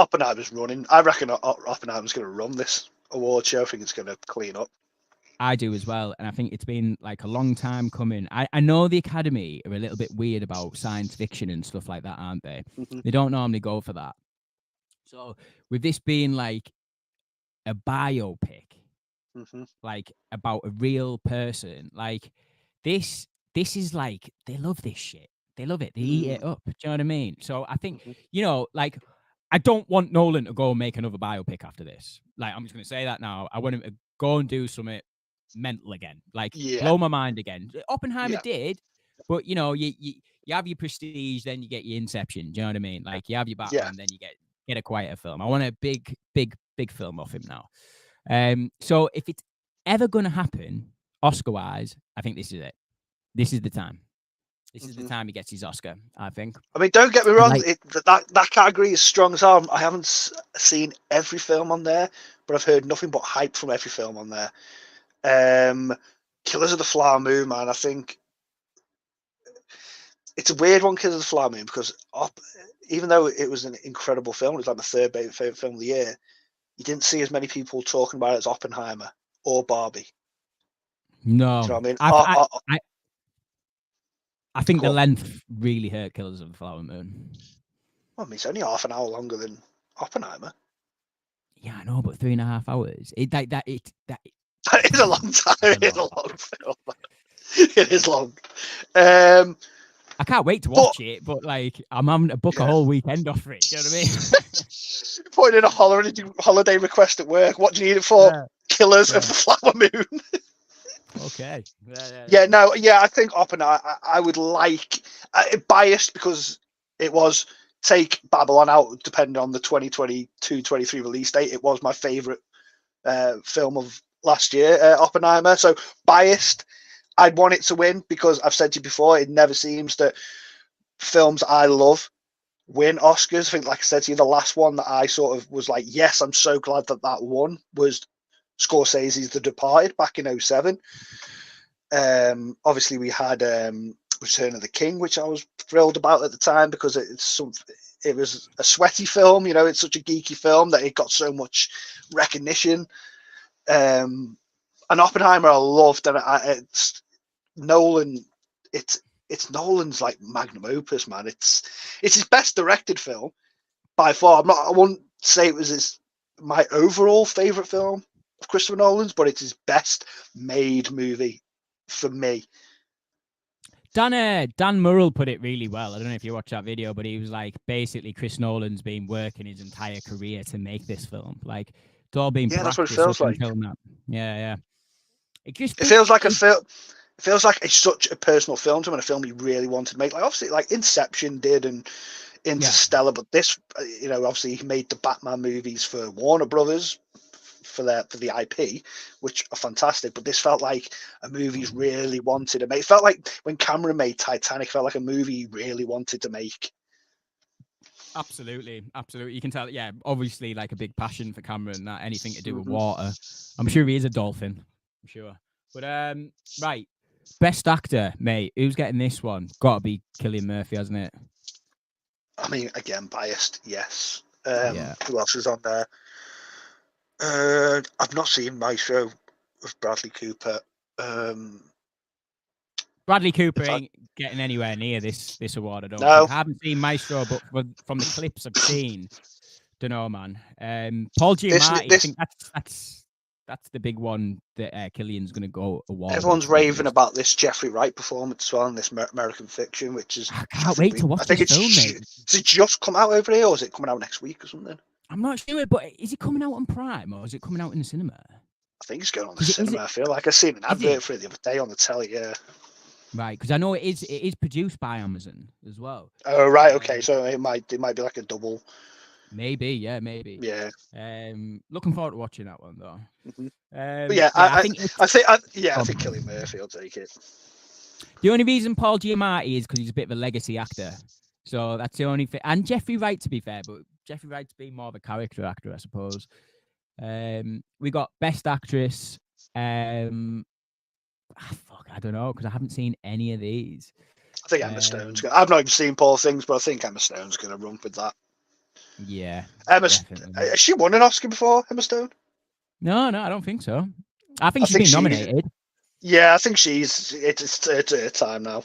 Oppenheimer's running. I reckon Oppenheimer's going to run this award show. I think it's going to clean up. I do as well, and I think it's been like a long time coming. I know the Academy are a little bit weird about science fiction and stuff like that, aren't they? They don't normally go for that. So with this being like a biopic, like about a real person, like this is like, they love this shit. They love it. They eat it up. Do you know what I mean? So I think, like, I don't want Nolan to go and make another biopic after this. Like, I'm just going to say that now. I want him to go and do something mental again, like blow my mind again. Oppenheimer did, but you have your Prestige, then you get your Inception. Do you know what I mean? Like, you have your Batman, then you get a quieter film. I want a big film off him now. So if it's ever gonna happen, Oscar wise, I think this is it. This is the time. This is the time he gets his Oscar, I think. I mean, don't get me wrong, that category is strong as hell. I haven't seen every film on there, but I've heard nothing but hype from every film on there. Killers of the Flower Moon, man, I think it's a weird one, Killers of the Flower Moon, because even though it was an incredible film, it was like my third favorite film of the year, you didn't see as many people talking about it as Oppenheimer or Barbie. No. Do you know what I mean? I think the length really hurt Killers of the Flower Moon. Well, I mean, it's only half an hour longer than Oppenheimer. Yeah, I know, but 3.5 hours. That is a long time. It is a long film. It is long. I can't wait to watch it, but like, I'm having to book a whole weekend off for it. Do you know what I mean? Putting in a holiday request at work. What do you need it for? Killers of the Flower Moon. Okay. I think Oppenheimer. I would like, biased because it was, take Babylon out, depending on the 2022-23 release date. It was my favorite film of last year, Oppenheimer. So biased, I'd want it to win, because I've said to you before, it never seems that films I love win Oscars. I think, like I said to you, the last one that I sort of was like, yes, I'm so glad that won, was Scorsese's The Departed back in 2007. Obviously we had Return of the King, which I was thrilled about at the time, because it was a sweaty film. It's such a geeky film that it got so much recognition. And Oppenheimer I loved, and it's Nolan. It's Nolan's like magnum opus, man. It's his best directed film by far. I won't say it was my overall favorite film of Christopher Nolan's, but it's his best made movie for me. Dan Murrell put it really well. I don't know if you watched that video, but he was like, basically, Chris Nolan's been working his entire career to make this film. Like, it's all been that's what it feels like. Yeah. It feels like a film. It feels like it's such a personal film to him, and a film he really wanted to make. Like, obviously, like Inception did, and Interstellar, but this, obviously he made the Batman movies for Warner Brothers for the IP, which are fantastic. But this felt like a movie he's really wanted to make. It felt like when Cameron made Titanic, it felt like a movie he really wanted to make. Absolutely. You can tell, obviously, like a big passion for Cameron, that anything to do with water. I'm sure he is a dolphin. I'm sure. But right, best actor, mate. Who's getting this one? Got to be Cillian Murphy, hasn't it? I mean, again, biased, yes. Who else is on there? I've not seen Maestro with Bradley Cooper. Bradley Cooper ain't getting anywhere near this award. I don't think. I haven't seen Maestro, but from the clips I've seen, don't know, man. Paul Giamatti, I think that's the big one that Cillian's going to go award. Everyone's raving about this Jeffrey Wright performance as well in this American Fiction, which is... I can't wait to watch this film, mate. Does it just come out over here, or is it coming out next week or something? I'm not sure, but is it coming out on Prime, or is it coming out in the cinema? I think it's going on the cinema. I feel like I seen an advert for it the other day on the telly, yeah. Right, because I know it is produced by Amazon as well. Oh, right, okay. So it might be like a double... Maybe. Yeah. Looking forward to watching that one though. I think Cillian Murphy will take it. The only reason Paul Giamatti is because he's a bit of a legacy actor. So that's the only thing. And Jeffrey Wright, to be fair, but Jeffrey Wright's being more of a character actor, I suppose. We got Best Actress. I don't know, because I haven't seen any of these. I think Emma Stone's going to... I've not even seen Poor Things, but I think Emma Stone's going to run with that. Yeah. Has she won an Oscar before, Emma Stone? No, I don't think so. I think she's been nominated. Yeah, I think it's her time now.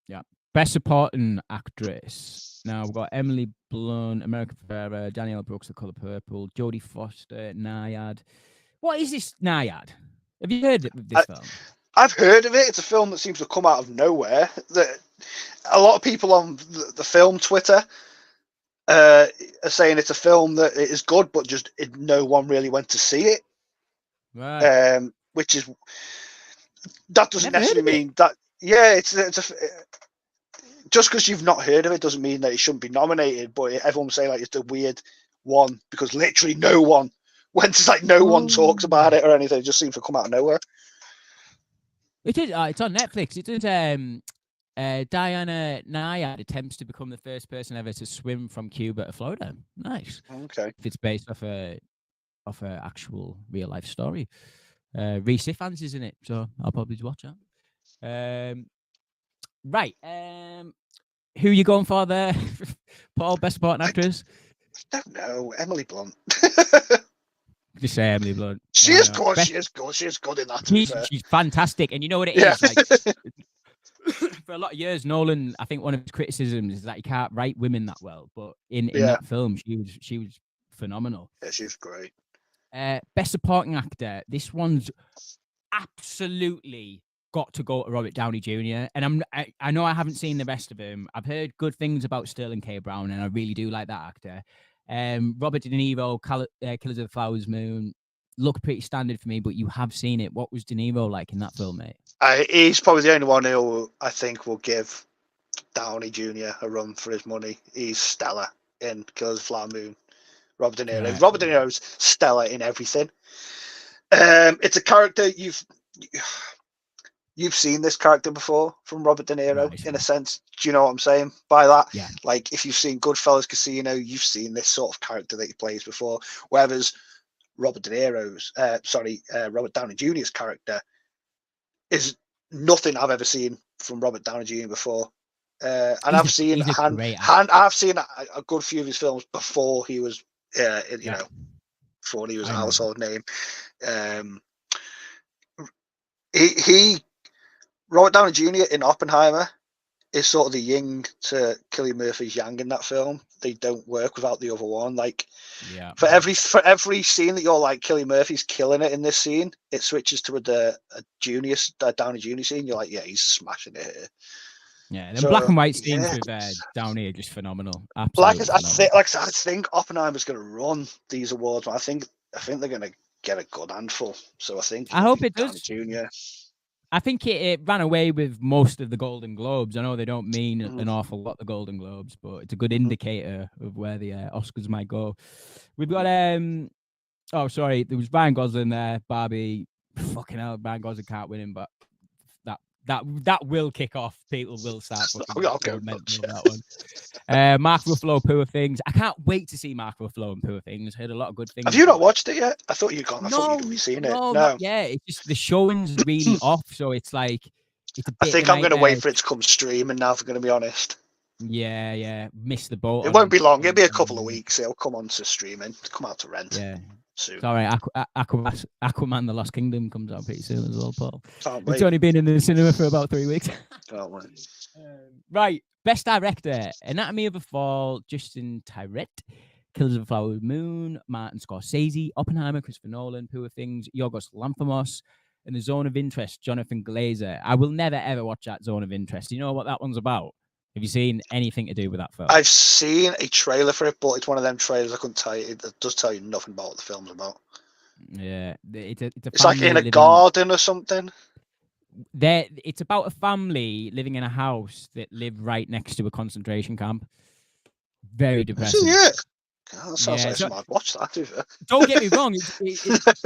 Yeah. Best Supporting Actress. Now we've got Emily Blunt, America Ferrera, Danielle Brooks, The Colour Purple, Jodie Foster, Naiad. What is this Naiad? Have you heard of this film? I've heard of it. It's a film that seems to come out of nowhere. A lot of people on the film Twitter are saying it's a film that it is good, but just no one really went to see it. Right. Which is, that doesn't necessarily mean that. Yeah, it's just because you've not heard of it doesn't mean that it shouldn't be nominated. But everyone's saying like it's a weird one because literally no one went to, like, no one talks about it or anything. It just seems to come out of nowhere. It is. It's on Netflix. It is. Diana Naiad attempts to become the first person ever to swim from Cuba to Florida. Nice. Okay. If it's based off a actual real life story. Rhys Ifans is in it, so I'll probably watch that. Right. Who are you going for there, Paul? Best Supporting Actress? I don't know. Emily Blunt. Just say Emily Blunt. She is good. She is good. She is good in that. She's fantastic, and you know what it is. Like, for a lot of years, Nolan, I think one of his criticisms is that he can't write women that well, but in that film, she was phenomenal. Yeah, she's great. Best Supporting Actor. This one's absolutely got to go to Robert Downey Jr. And I know I haven't seen the best of him. I've heard good things about Sterling K. Brown, and I really do like that actor. Robert De Niro, Killers of the Flowers Moon, look pretty standard for me, but you have seen it. What was De Niro like in that film, mate? He's probably the only one who I think will give Downey Jr. a run for his money. He's stellar in Killers of the Flower Moon. Robert De Niro. Robert De Niro's stellar in everything. It's a character you've seen this character before from Robert De Niro, in a sense. Do you know what I'm saying by that? Yeah. Like, if you've seen Goodfellas, Casino, you've seen this sort of character that he plays before. Whereas Robert Downey Jr.'s character is nothing I've ever seen from Robert Downey Jr. before. And I've seen a good few of his films before he was, before he was a household name. Robert Downey Jr. in Oppenheimer is sort of the yin to Cillian Murphy's yang in that film. They don't work without the other one. Like, for every scene that you're like, Cillian Murphy's killing it in this scene, it switches to a Downey Jr. scene. You're like, yeah, he's smashing it here. Yeah, and then black and white scenes with Downey are just phenomenal. Absolutely. I think Oppenheimer's going to run these awards. I think they're going to get a good handful. So I hope it does. Jr. I think it ran away with most of the Golden Globes. I know they don't mean an awful lot, the Golden Globes, but it's a good indicator of where the Oscars might go. We've got there was Ryan Gosling there, Barbie. Fucking hell, Ryan Gosling can't win him, but that will kick off. People will start fucking mental that one. Mark Ruffalo, Poor Things. I can't wait to see Mark Ruffalo and Poor Things. Heard a lot of good things. Have you not watched it yet? I thought you'd gone. I thought you'd be seeing it. No, yeah. It's just the showing's really off, so it's like it's a bit. I think I'm going to wait for it to come streaming now. If I'm going to be honest. Yeah. Missed the boat. It won't be long. It'll be a couple of weeks. It'll come on to streaming. Come out to rent. Yeah. Soon. Sorry, Aquaman: The Lost Kingdom comes out pretty soon as well, Paul. It's only been in the cinema for about 3 weeks. Right, Best Director: Anatomy of a Fall, Justin Tirette, Killers of the Flower Moon, Martin Scorsese, Oppenheimer, Christopher Nolan, Poor Things, Yorgos Lanthimos, and The Zone of Interest, Jonathan Glazer. I will never ever watch that Zone of Interest. Do you know what that one's about? Have you seen anything to do with that film? I've seen a trailer for it, but it's one of them trailers I couldn't tell you. It does tell you nothing about what the film's about. Yeah, it's like in a garden or something. It's about a family living in a house that live right next to a concentration camp. Very depressing. Yeah. That sounds like something I'd watch that. Don't get me wrong,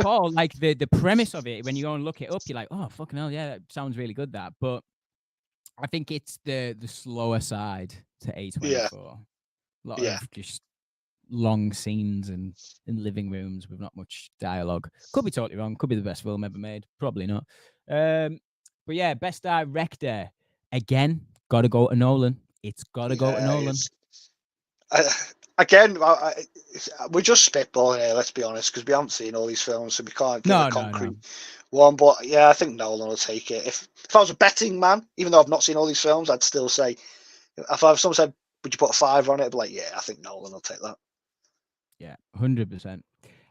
Paul. Like the premise of it, when you go and look it up, you're like, oh fucking hell, yeah, that sounds really good. That, but I think it's the slower side to A24. A lot of just long scenes and in living rooms with not much dialogue. Could be totally wrong. Could be the best film ever made. Probably not. But yeah, best director again. Got to go to Nolan. It's got to go to Nolan. Again, we're just spitballing here. Let's be honest, because we haven't seen all these films, so we can't get a concrete one. But yeah, I think Nolan will take it. If I was a betting man, even though I've not seen all these films, I'd still say, if someone said, "Would you put a $5 on it?" I'd be like, "Yeah, I think Nolan will take that." Yeah, 100%.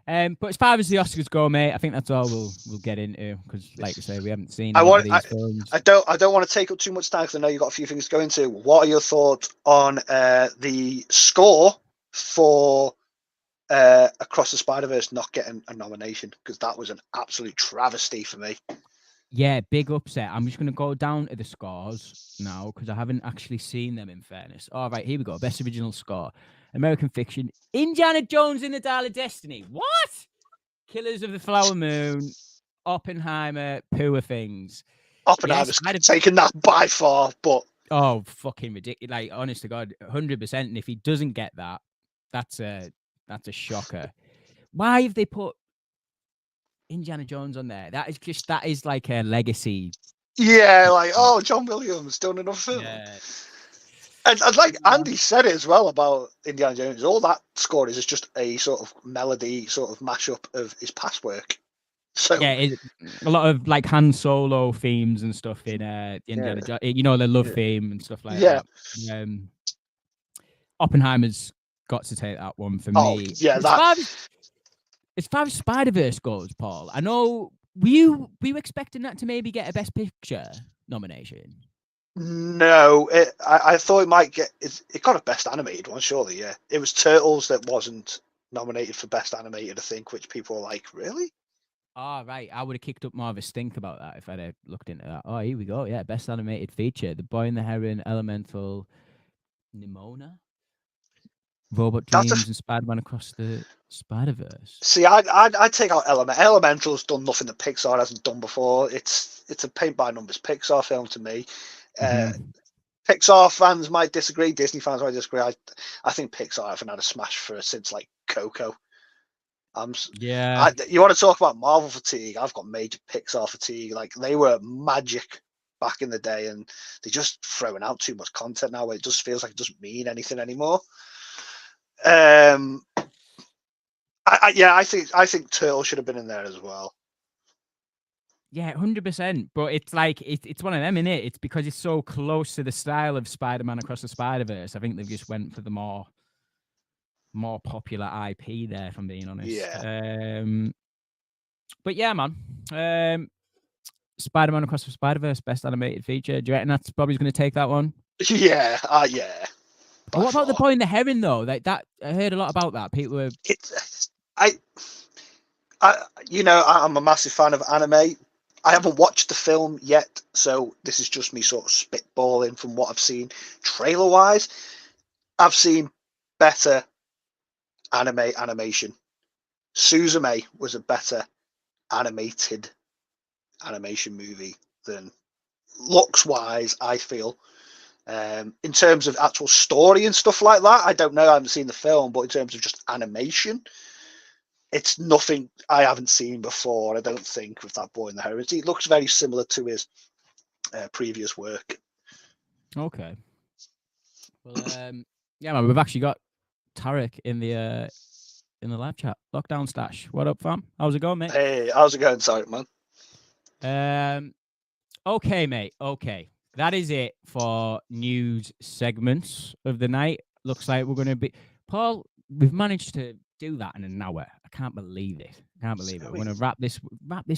But as far as the Oscars go, mate, I think that's all we'll get into, because, like I say, we haven't seen these films. I don't want to take up too much time, because I know you've got a few things to go into. What are your thoughts on the score for Across the Spider-Verse not getting a nomination? Because that was an absolute travesty for me. Yeah, big upset. I'm just going to go down to the scores now, because I haven't actually seen them, in fairness. All right, here we go. Best original score. American Fiction. Indiana Jones and the Dial of Destiny. What? Killers of the Flower Moon. Oppenheimer. Poor Things. Oppenheimer's taken that by far, but... Oh, fucking ridiculous. Like, honest to God, 100%. And if he doesn't get that, that's a shocker. Why have they put Indiana Jones on there? That is like a legacy. Yeah, like, oh, John Williams done enough film. Yeah. And like Andy said it as well about Indiana Jones, all that score is just a sort of melody, sort of mashup of his past work. So yeah, a lot of like Han Solo themes and stuff in Indiana Jones. You know, the love theme and stuff like that. Oppenheimer's got to take that one for me. Yeah, as far as Spider-Verse goes, Paul, I know were you expecting that to maybe get a Best Picture nomination? No, I thought it might get. It got a Best Animated one, surely. Yeah, it was Turtles that wasn't nominated for Best Animated, I think, which people were like, really? Oh, right. I would have kicked up more of a stink about that if I'd have looked into that. Oh, here we go. Yeah, Best Animated Feature: The Boy and the Heron, Elemental, Nimona, Robot Dreams, and Spider-Man Across the Spider-Verse. See, I'd take out Elemental's done nothing that Pixar hasn't done before. It's a paint by numbers Pixar film to me. Pixar fans might disagree. Disney fans might disagree. I think Pixar haven't had a smash for since like Coco. You want to talk about Marvel fatigue? I've got major Pixar fatigue. Like, they were magic back in the day, and they're just throwing out too much content now where it just feels like it doesn't mean anything anymore. I think Turtle should have been in there as well. Yeah, 100%. But it's like it's one of them, isn't it? It's because it's so close to the style of Spider-Man Across the Spider-Verse. I think they've just went for the more popular IP there, if I'm being honest. Yeah. But yeah, man. Spider-Man Across the Spider-Verse, Best Animated Feature. Do you reckon that's probably going to take that one? Yeah. Yeah. But what about The Boy and the Heron, though? Like that, I heard a lot about that. People were. I'm a massive fan of anime. I haven't watched the film yet, so this is just me sort of spitballing from what I've seen trailer-wise. I've seen better animation. Suzume was a better animated animation movie than looks-wise, I feel. In terms of actual story and stuff like that, I don't know. I haven't seen the film, but in terms of just animation, it's nothing I haven't seen before, I don't think, with that Boy in the Heron. It looks very similar to his previous work. Okay. Well, yeah, man, we've actually got Tarek in the live chat. Lockdown Stash. What up, fam? How's it going, mate? Hey, how's it going, Tarek, man? Okay, mate. Okay. That is it for news segments of the night. Looks like we're going to be... Paul, we've managed to do that in an hour. I can't believe it. We're going to wrap this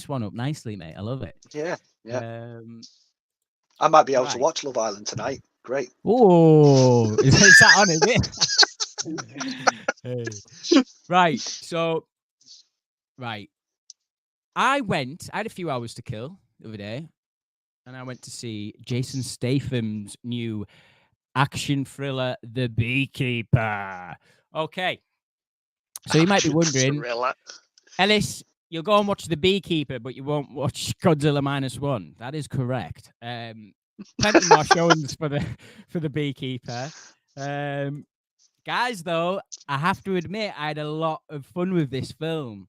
one up nicely, mate. I love it. Yeah. I might be able to watch Love Island tonight. Great. Oh, is that on, is it? Right. So, I had a few hours to kill the other day, and I went to see Jason Statham's new action thriller, The Beekeeper. Okay. So you might be Action wondering, thriller. Ellis, you'll go and watch The Beekeeper, but you won't watch Godzilla -1. That is correct. Plenty more showings for the Beekeeper. Guys, though, I have to admit, I had a lot of fun with this film.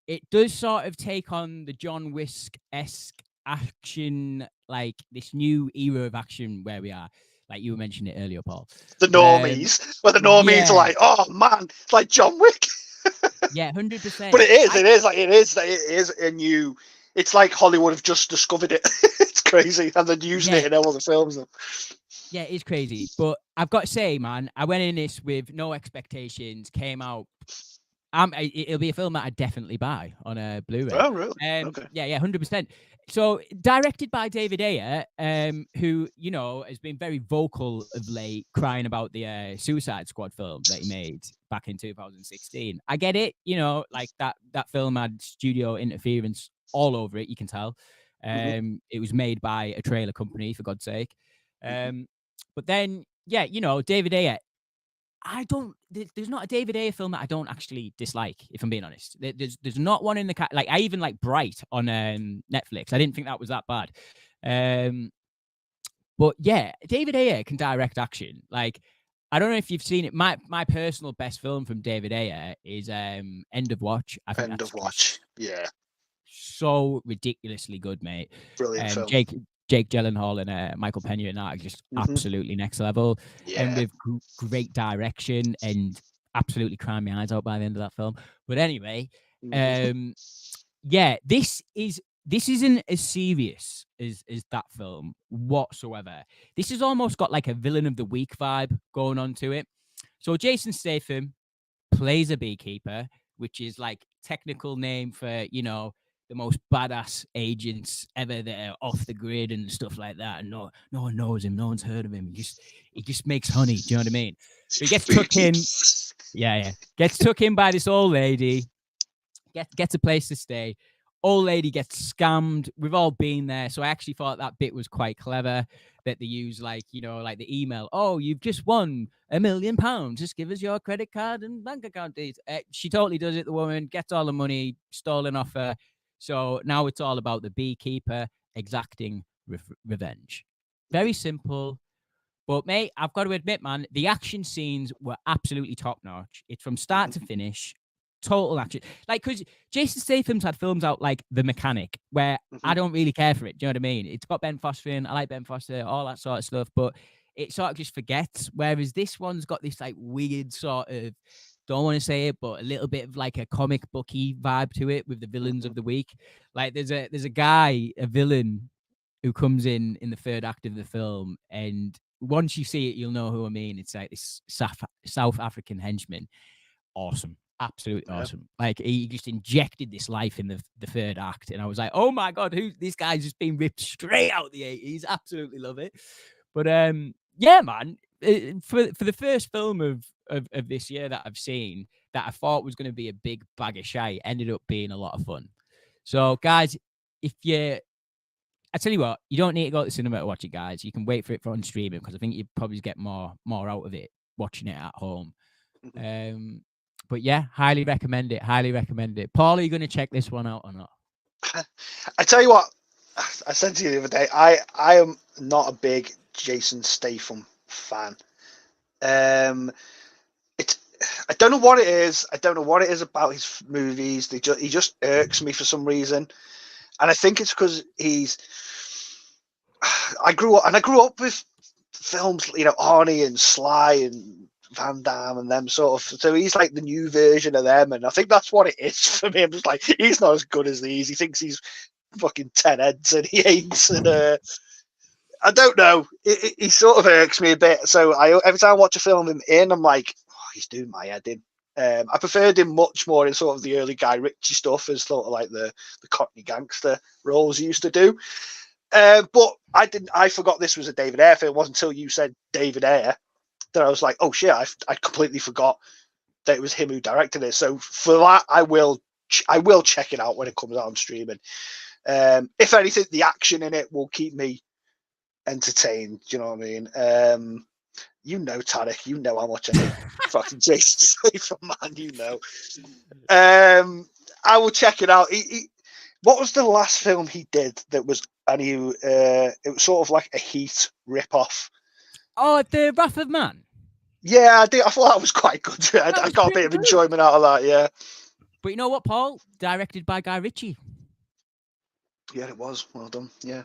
It does sort of take on the John Wick-esque action, like this new era of action where we are. Like you mentioned it earlier, Paul. The normies, where the normies are like, oh man, it's like John Wick. Yeah, 100%. But it is a new. It's like Hollywood have just discovered it. It's crazy, and they're using it in all the films. Yeah, it's crazy. But I've got to say, man, I went in this with no expectations. Came out. It'll be a film that I definitely buy on a Blu-ray. Oh, really? Okay. Yeah, 100%. So directed by David Ayer, who has been very vocal of late, crying about the Suicide Squad film that he made back in 2016. I get it, like that film had studio interference all over it. You can tell. It was made by a trailer company, for God's sake. But then, David Ayer. There's not a David Ayer film that I don't actually dislike, if I'm being honest. There's not one in the like I even like Bright on Netflix. I didn't think that was that bad. But yeah, David Ayer can direct action. Like, I don't know if you've seen it. My personal best film from David Ayer is End of Watch. I think End of Watch. Yeah. So ridiculously good, mate. Brilliant film. Jake Gyllenhaal and Michael Pena and that are just absolutely next level. Yeah. And with great direction and absolutely crying my eyes out by the end of that film. But anyway, this isn't as serious as that film whatsoever. This has almost got like a villain of the week vibe going on to it. So Jason Statham plays a beekeeper, which is like technical name for, the most badass agents ever that are off the grid and stuff like that. And no one knows him. No one's heard of him. He just makes honey. Do you know what I mean? But he gets took in. Yeah. Gets took in by this old lady. Gets a place to stay. Old lady gets scammed. We've all been there. So I actually thought that bit was quite clever that they use like the email. Oh, you've just won £1 million. Just give us your credit card and bank account details. She totally does it. The woman gets all the money stolen off her. So now it's all about the beekeeper exacting revenge. Very simple. But, mate, I've got to admit, man, the action scenes were absolutely top-notch. It's from start to finish, total action. Like, because Jason Statham's had films out like The Mechanic, where I don't really care for it. Do you know what I mean? It's got Ben Foster in. I like Ben Foster, all that sort of stuff. But it sort of just forgets. Whereas this one's got this, like, weird sort of... Don't want to say it, but a little bit of like a comic booky vibe to it with the villains of the week. Like there's a guy, a villain, who comes in the third act of the film, and once you see it, you'll know who I mean. It's like this South African henchman. Awesome, absolutely awesome. Like he just injected this life in the third act, and I was like, oh my god, this guy's just been ripped straight out of the 80s. Absolutely love it. But yeah, man. For the first film of this year that I've seen that I thought was going to be a big bag of shite, ended up being a lot of fun. So, guys, I tell you what, you don't need to go to the cinema to watch it, guys. You can wait for it on streaming because I think you'd probably get more out of it watching it at home. But yeah, highly recommend it. Highly recommend it. Paul, are you going to check this one out or not? I tell you what, I said to you the other day, I am not a big Jason Statham fan. I don't know what it is. I don't know what it is about his movies. He just irks me for some reason, and I think it's because I grew up with films, Arnie and Sly and Van Damme and them sort of. So he's like the new version of them, and I think that's what it is for me. I'm just like, he's not as good as these. He thinks he's fucking 10 heads, and he ain't. And I don't know. He sort of irks me a bit. So every time I watch a film of him in, I'm like, oh, he's doing my head in. I preferred him much more in sort of the early Guy Ritchie stuff, as sort of like the Cockney gangster roles he used to do. But I forgot this was a David Ayer film. It wasn't until you said David Ayer that I was like, oh shit, I completely forgot that it was him who directed it. So for that, I will check it out when it comes out on streaming. If anything, the action in it will keep me entertained. Do you know what I mean? You know, Tarek, you know how much I hate fucking Jason Statham, man. You know. I will check it out. What was the last film he did that was, and it was sort of like a Heat rip-off? Oh, The Wrath of Man. Yeah, I thought that was quite good. I got a bit of enjoyment out of that, yeah. But you know what, Paul? Directed by Guy Ritchie. Yeah, it was. Well done, yeah.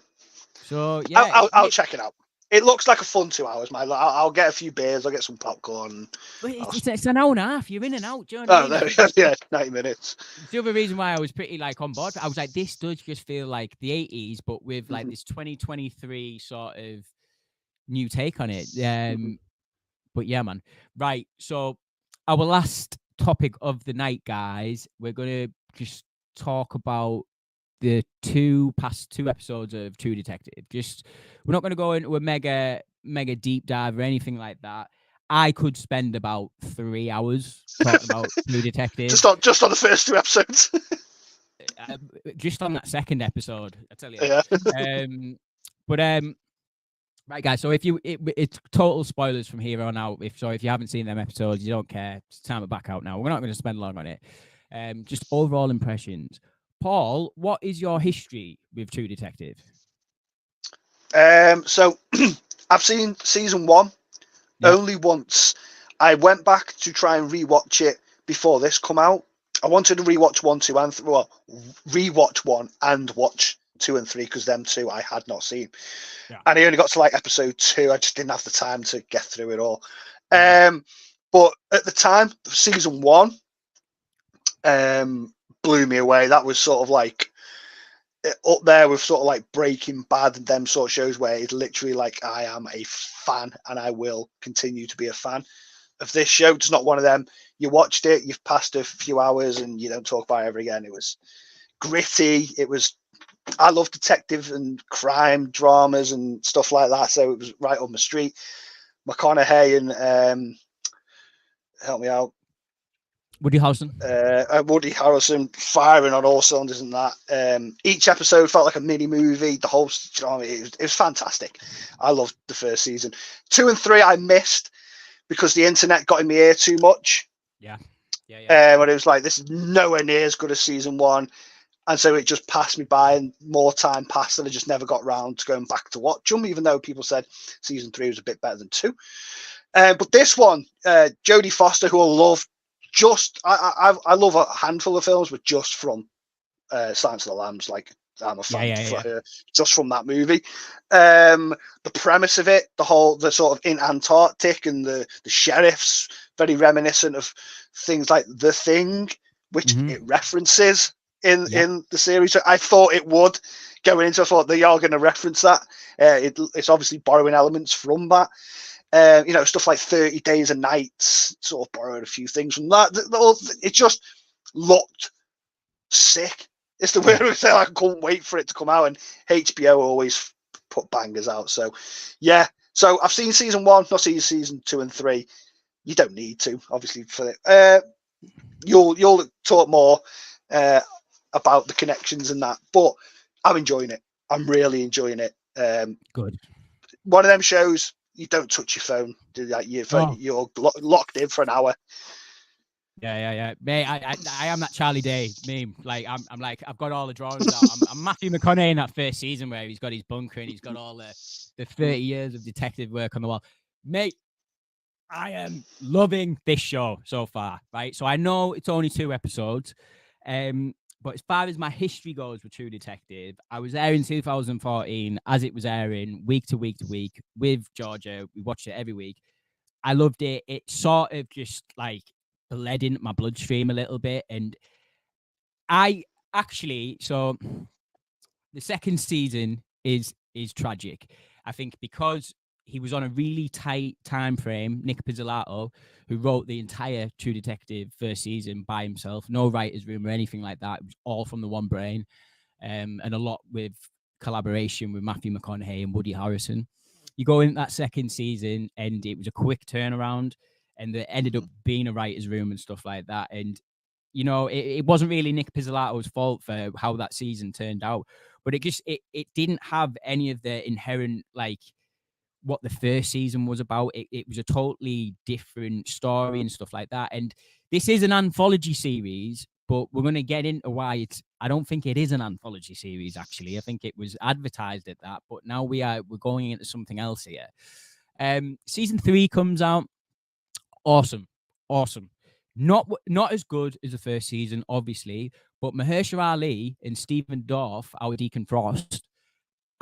So, yeah. I'll check it out. It looks like a fun 2 hours, man. I'll get a few beers, I'll get some popcorn. It's an hour and a half. You're in and out. Do you know what I mean? Yeah, 90 minutes. The other reason why I was pretty like on board, I was like, this does just feel like the 80s, but with like this 2023 sort of new take on it. But yeah, man. Right. So our last topic of the night, guys, we're going to just talk about the past two episodes of True Detective. We're not going to go into a mega deep dive or anything like that. I could spend about 3 hours talking about True Detective. Just on the first 2 episodes. Just on that second episode, I tell you. Yeah. Right, guys. So it's total spoilers from here on out. If you haven't seen them episodes, you don't care. It's time to back out now. We're not going to spend long on it. Just overall impressions. Paul, what is your history with True Detective? So I've seen season 1 only once. I went back to try and rewatch it before this come out. I wanted to rewatch 1, 2, and rewatch 1 and watch 2 and 3 because them 2 I had not seen. Yeah. And I only got to like episode 2. I just didn't have the time to get through it all. But at the time, season 1 blew me away. That was sort of like up there with sort of like Breaking Bad and them sort of shows where it's literally like I am a fan and I will continue to be a fan of this show. It's not one of them. You watched it, you've passed a few hours and you don't talk about it ever again. It was gritty. I love detective and crime dramas and stuff like that. So it was right on the street. McConaughey and help me out. Woody Harrelson. Woody Harrelson firing on all cylinders and that. Each episode felt like a mini movie. The whole, it was fantastic. I loved the first season. 2 and 3 I missed because the internet got in my ear too much. Yeah. But it was like, this is nowhere near as good as season 1. And so it just passed me by and more time passed and I just never got round to going back to watch them, even though people said season 3 was a bit better than 2. But this one, Jodie Foster, who I love, I love a handful of films, but just from Silence of the Lambs, like I'm a fan for her, just from that movie. The premise of it, the sort of in Antarctic and the sheriffs, very reminiscent of things like The Thing, which it references in the series. So I thought it would going into. I thought they are going to reference that. It's obviously borrowing elements from that. Stuff like 30 Days and Nights, sort of borrowed a few things from that. It just looked sick. It's the word I say. I couldn't wait for it to come out, and HBO always put bangers out. So, yeah. So I've seen season 1, not seen season 2 and 3. You don't need to, obviously, for it. You'll talk more about the connections and that, but I'm enjoying it. I'm really enjoying it. Good. One of them shows. You don't touch your phone. You're locked in for an hour. Yeah. Mate, I am that Charlie Day meme. Like I'm like I've got all the drawings out. I'm Matthew McConaughey in that first season where he's got his bunker and he's got all the 30 years of detective work on the wall. Mate, I am loving this show so far. Right, so I know it's only 2 episodes, but as far as my history goes with True Detective, I was there in 2014 as it was airing week to week with Georgia. We watched it every week. I loved it. It sort of just like bled into my bloodstream a little bit. And so the second season is tragic. I think because he was on a really tight time frame, Nick Pizzolatto, who wrote the entire True Detective first season by himself, no writer's room or anything like that. It was all from the one brain, and a lot with collaboration with Matthew McConaughey and Woody Harrelson. You go in that second season, and it was a quick turnaround, and there ended up being a writer's room and stuff like that. And, it wasn't really Nick Pizzolatto's fault for how that season turned out, but it didn't have any of the inherent, like, what the first season was about. It was a totally different story and stuff like that. And this is an anthology series, but we're going to get into why I don't think it is an anthology series, actually. I think it was advertised at that, but now we're going into something else here. Season 3 comes out. Awesome. Not as good as the first season, obviously, but Mahershala Ali and Stephen Dorff, our Deacon Frost,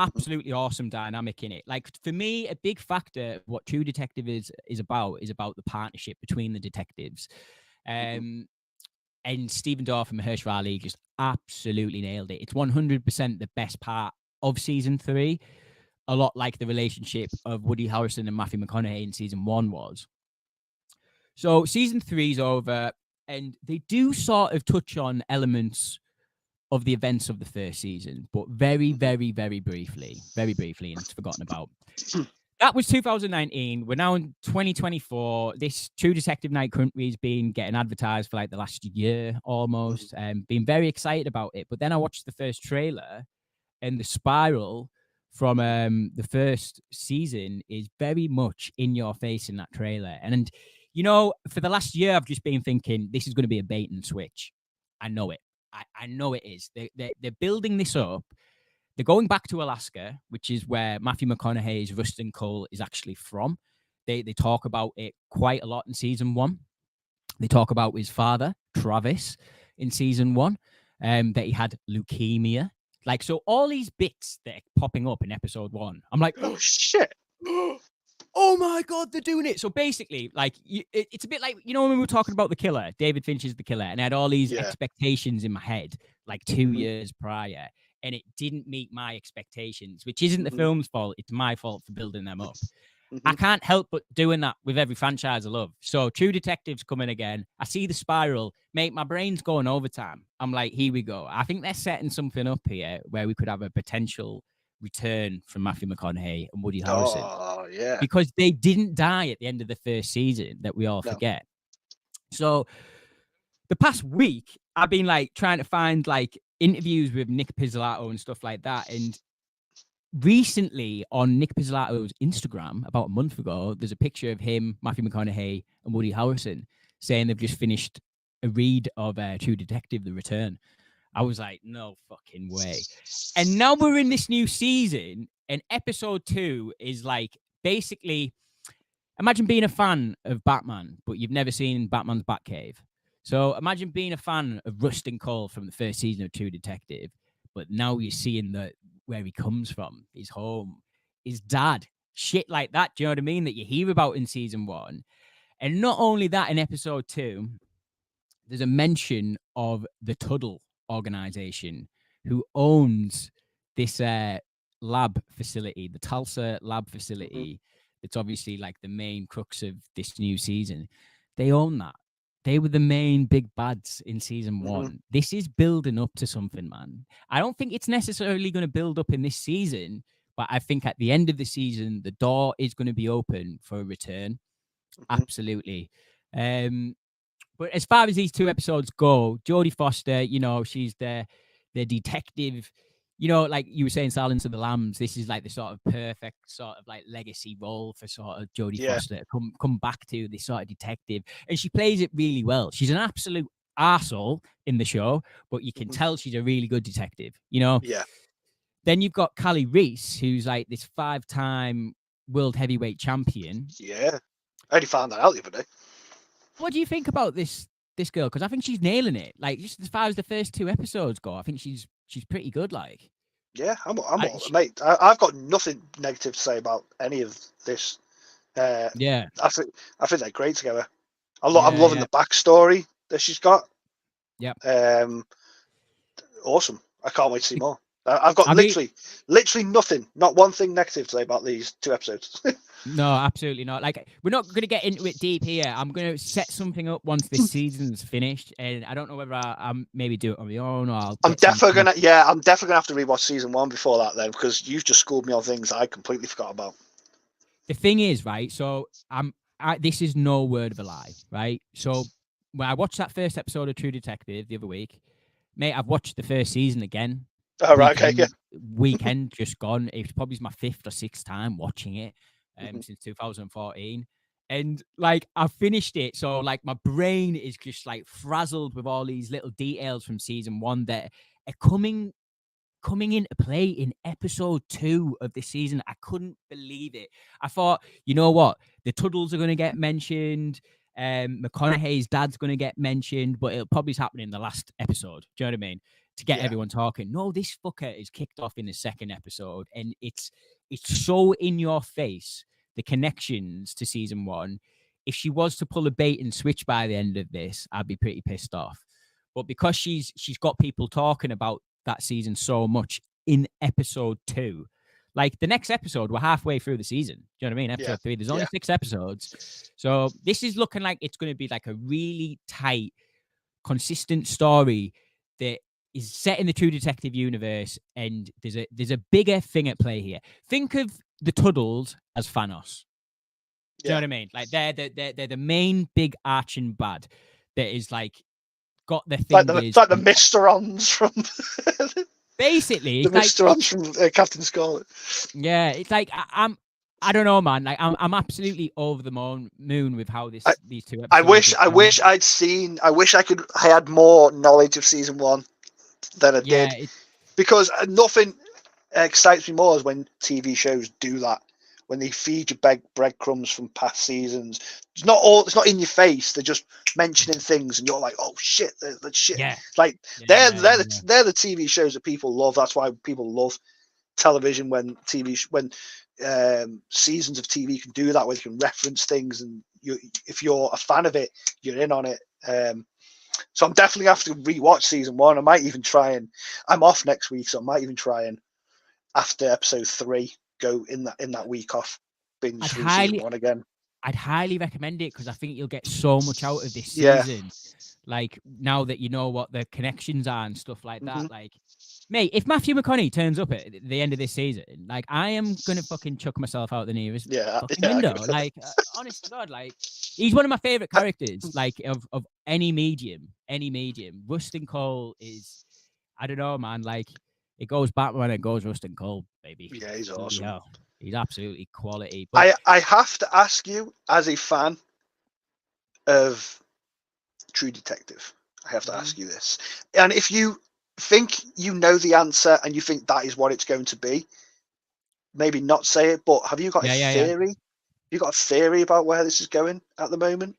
absolutely awesome dynamic in it. Like, for me, a big factor of what True Detective is about the partnership between the detectives. And Stephen Dorff and Mahershala Ali just absolutely nailed it. It's 100% the best part of season 3. A lot like the relationship of Woody Harrelson and Matthew McConaughey in season 1 was. So season 3's over, and they do sort of touch on elements of the events of the first season, but very, very, very briefly, and it's forgotten about. That was 2019. We're now in 2024. This True Detective Night Country has been getting advertised for like the last year almost, and been very excited about it. But then I watched the first trailer, and the spiral from the first season is very much in your face in that trailer. And you know, for the last year, I've just been thinking this is going to be a bait and switch. I know it. I know it is. They're building this up. They're going back to Alaska, which is where Matthew McConaughey's Rustin Cole is actually from. They talk about it quite a lot in season 1. They talk about his father, Travis, in season 1, that he had leukemia. Like, so all these bits that are popping up in episode 1, I'm like, oh shit. Oh my God, they're doing it. So basically, like, it's a bit like, you know, when we were talking about The Killer, David Fincher's The Killer, and I had all these expectations in my head, like 2 years prior, and it didn't meet my expectations, which isn't the film's fault. It's my fault for building them up. I can't help but doing that with every franchise I love. So True Detective's coming again. I see the spiral. Mate, my brain's going overtime. I'm like, here we go. I think they're setting something up here where we could have a potential return from Matthew McConaughey and Woody Harrelson. Oh, yeah. Because they didn't die at the end of the first season that we all forget. So the past week, I've been like trying to find like interviews with Nick Pizzolatto and stuff like that. And recently on Nick Pizzolatto's Instagram, about a month ago, there's a picture of him, Matthew McConaughey, and Woody Harrelson saying they've just finished a read of True Detective: The Return. I was like, no fucking way. And now we're in this new season, and episode 2 is like, basically, imagine being a fan of Batman, but you've never seen Batman's Batcave. So imagine being a fan of Rustin Cole from the first season of True Detective, but now you're seeing where he comes from, his home, his dad, shit like that. Do you know what I mean? That you hear about in season 1. And not only that, in episode 2, there's a mention of the Tuttle organization, who owns this lab facility, the Tulsa lab facility. It's obviously like the main crux of this new season. They own that. They were the main big bads in season 1. This is building up to something, man. I don't think it's necessarily going to build up in this season, but I think at the end of the season, the door is going to be open for a return. Absolutely. But as far as these 2 episodes go, Jodie Foster, you know, she's the detective. You know, like you were saying, Silence of the Lambs, this is like the sort of perfect sort of like legacy role for sort of Jodie Foster to come back to this sort of detective. And she plays it really well. She's an absolute arsehole in the show, but you can tell she's a really good detective, you know? Yeah. Then you've got Callie Reese, who's like this 5-time world heavyweight champion. Yeah. I only found that out the other day. What do you think about this girl? Because I think she's nailing it. Like, just as far as the first 2 episodes go, I think she's pretty good. Like, yeah, mate. I've got nothing negative to say about any of this. Yeah, I think they're great together. I'm loving the backstory that she's got. Yeah. Awesome. I can't wait to see more. I've got literally nothing, not one thing negative to say about these 2 episodes. No, absolutely not. Like, we're not going to get into it deep here. I'm going to set something up once this season's finished, and I don't know whether I'm maybe do it on my own or I'm definitely gonna have to rewatch season 1 before that then, because you've just schooled me on things I completely forgot about. The thing is, right? So this is no word of a lie, right? So when I watched that first episode of True Detective the other week, mate, I've watched the first season again. Oh, right, okay, yeah. Weekend just gone. It's probably my 5th or 6th time watching it. since 2014. And like I finished it, so like my brain is just like frazzled with all these little details from season 1 that are coming into play in episode 2 of this season. I couldn't believe it. I thought, you know what, the Tuddles are going to get mentioned. McConaughey's dad's going to get mentioned, but it'll probably happen in the last episode. Do you know what I mean? To get everyone talking. No, this fucker is kicked off in the second episode, and it's so in your face, the connections to season 1. If she was to pull a bait and switch by the end of this, I'd be pretty pissed off. But because she's got people talking about that season so much in episode 2, like the next episode, we're halfway through the season. Do you know what I mean? Episode 3, there's only 6 episodes. So this is looking like it's going to be like a really tight, consistent story that is set in the True Detective universe, and there's a bigger thing at play here. Think of the Tuddles as Thanos. Do you know what I mean? Like they're the main big arching bad that is like got their fingers. It's like the Mysterons from basically the Mysterons from Captain Scarlet. Yeah, it's like I don't know, man. Like I'm absolutely over the moon with how these 2 episodes. I wish I had more knowledge of season 1 than I did, because nothing excites me more is when TV shows do that, when they feed you breadcrumbs from past seasons. It's not in your face. They're just mentioning things, and you're like, oh shit, that's shit. Yeah. Like they're the TV shows that people love. That's why people love television, when seasons of TV can do that, where you can reference things, and if you're a fan of it, you're in on it. So I'm definitely have to rewatch season 1. I might even try, and I'm off next week, so I might even try and after episode 3 go in that week off, binge through season 1 again. I'd highly recommend it, because I think you'll get so much out of this season. Like now that you know what the connections are and stuff like that. Like, mate, if Matthew McConaughey turns up at the end of this season, like I am gonna fucking chuck myself out the nearest fucking window. Like, honest to God, like he's one of my favorite characters. Like of any medium. Rustin Cole is, I don't know, man. Like it goes Batman, it goes Rustin Cole, baby. Yeah, he's awesome. Yeah, he's absolutely quality. But I have to ask you, as a fan of True Detective, I have to ask you this. And if you think you know the answer and you think that is what it's going to be, maybe not say it, but have you got a theory? Have you got a theory about where this is going at the moment?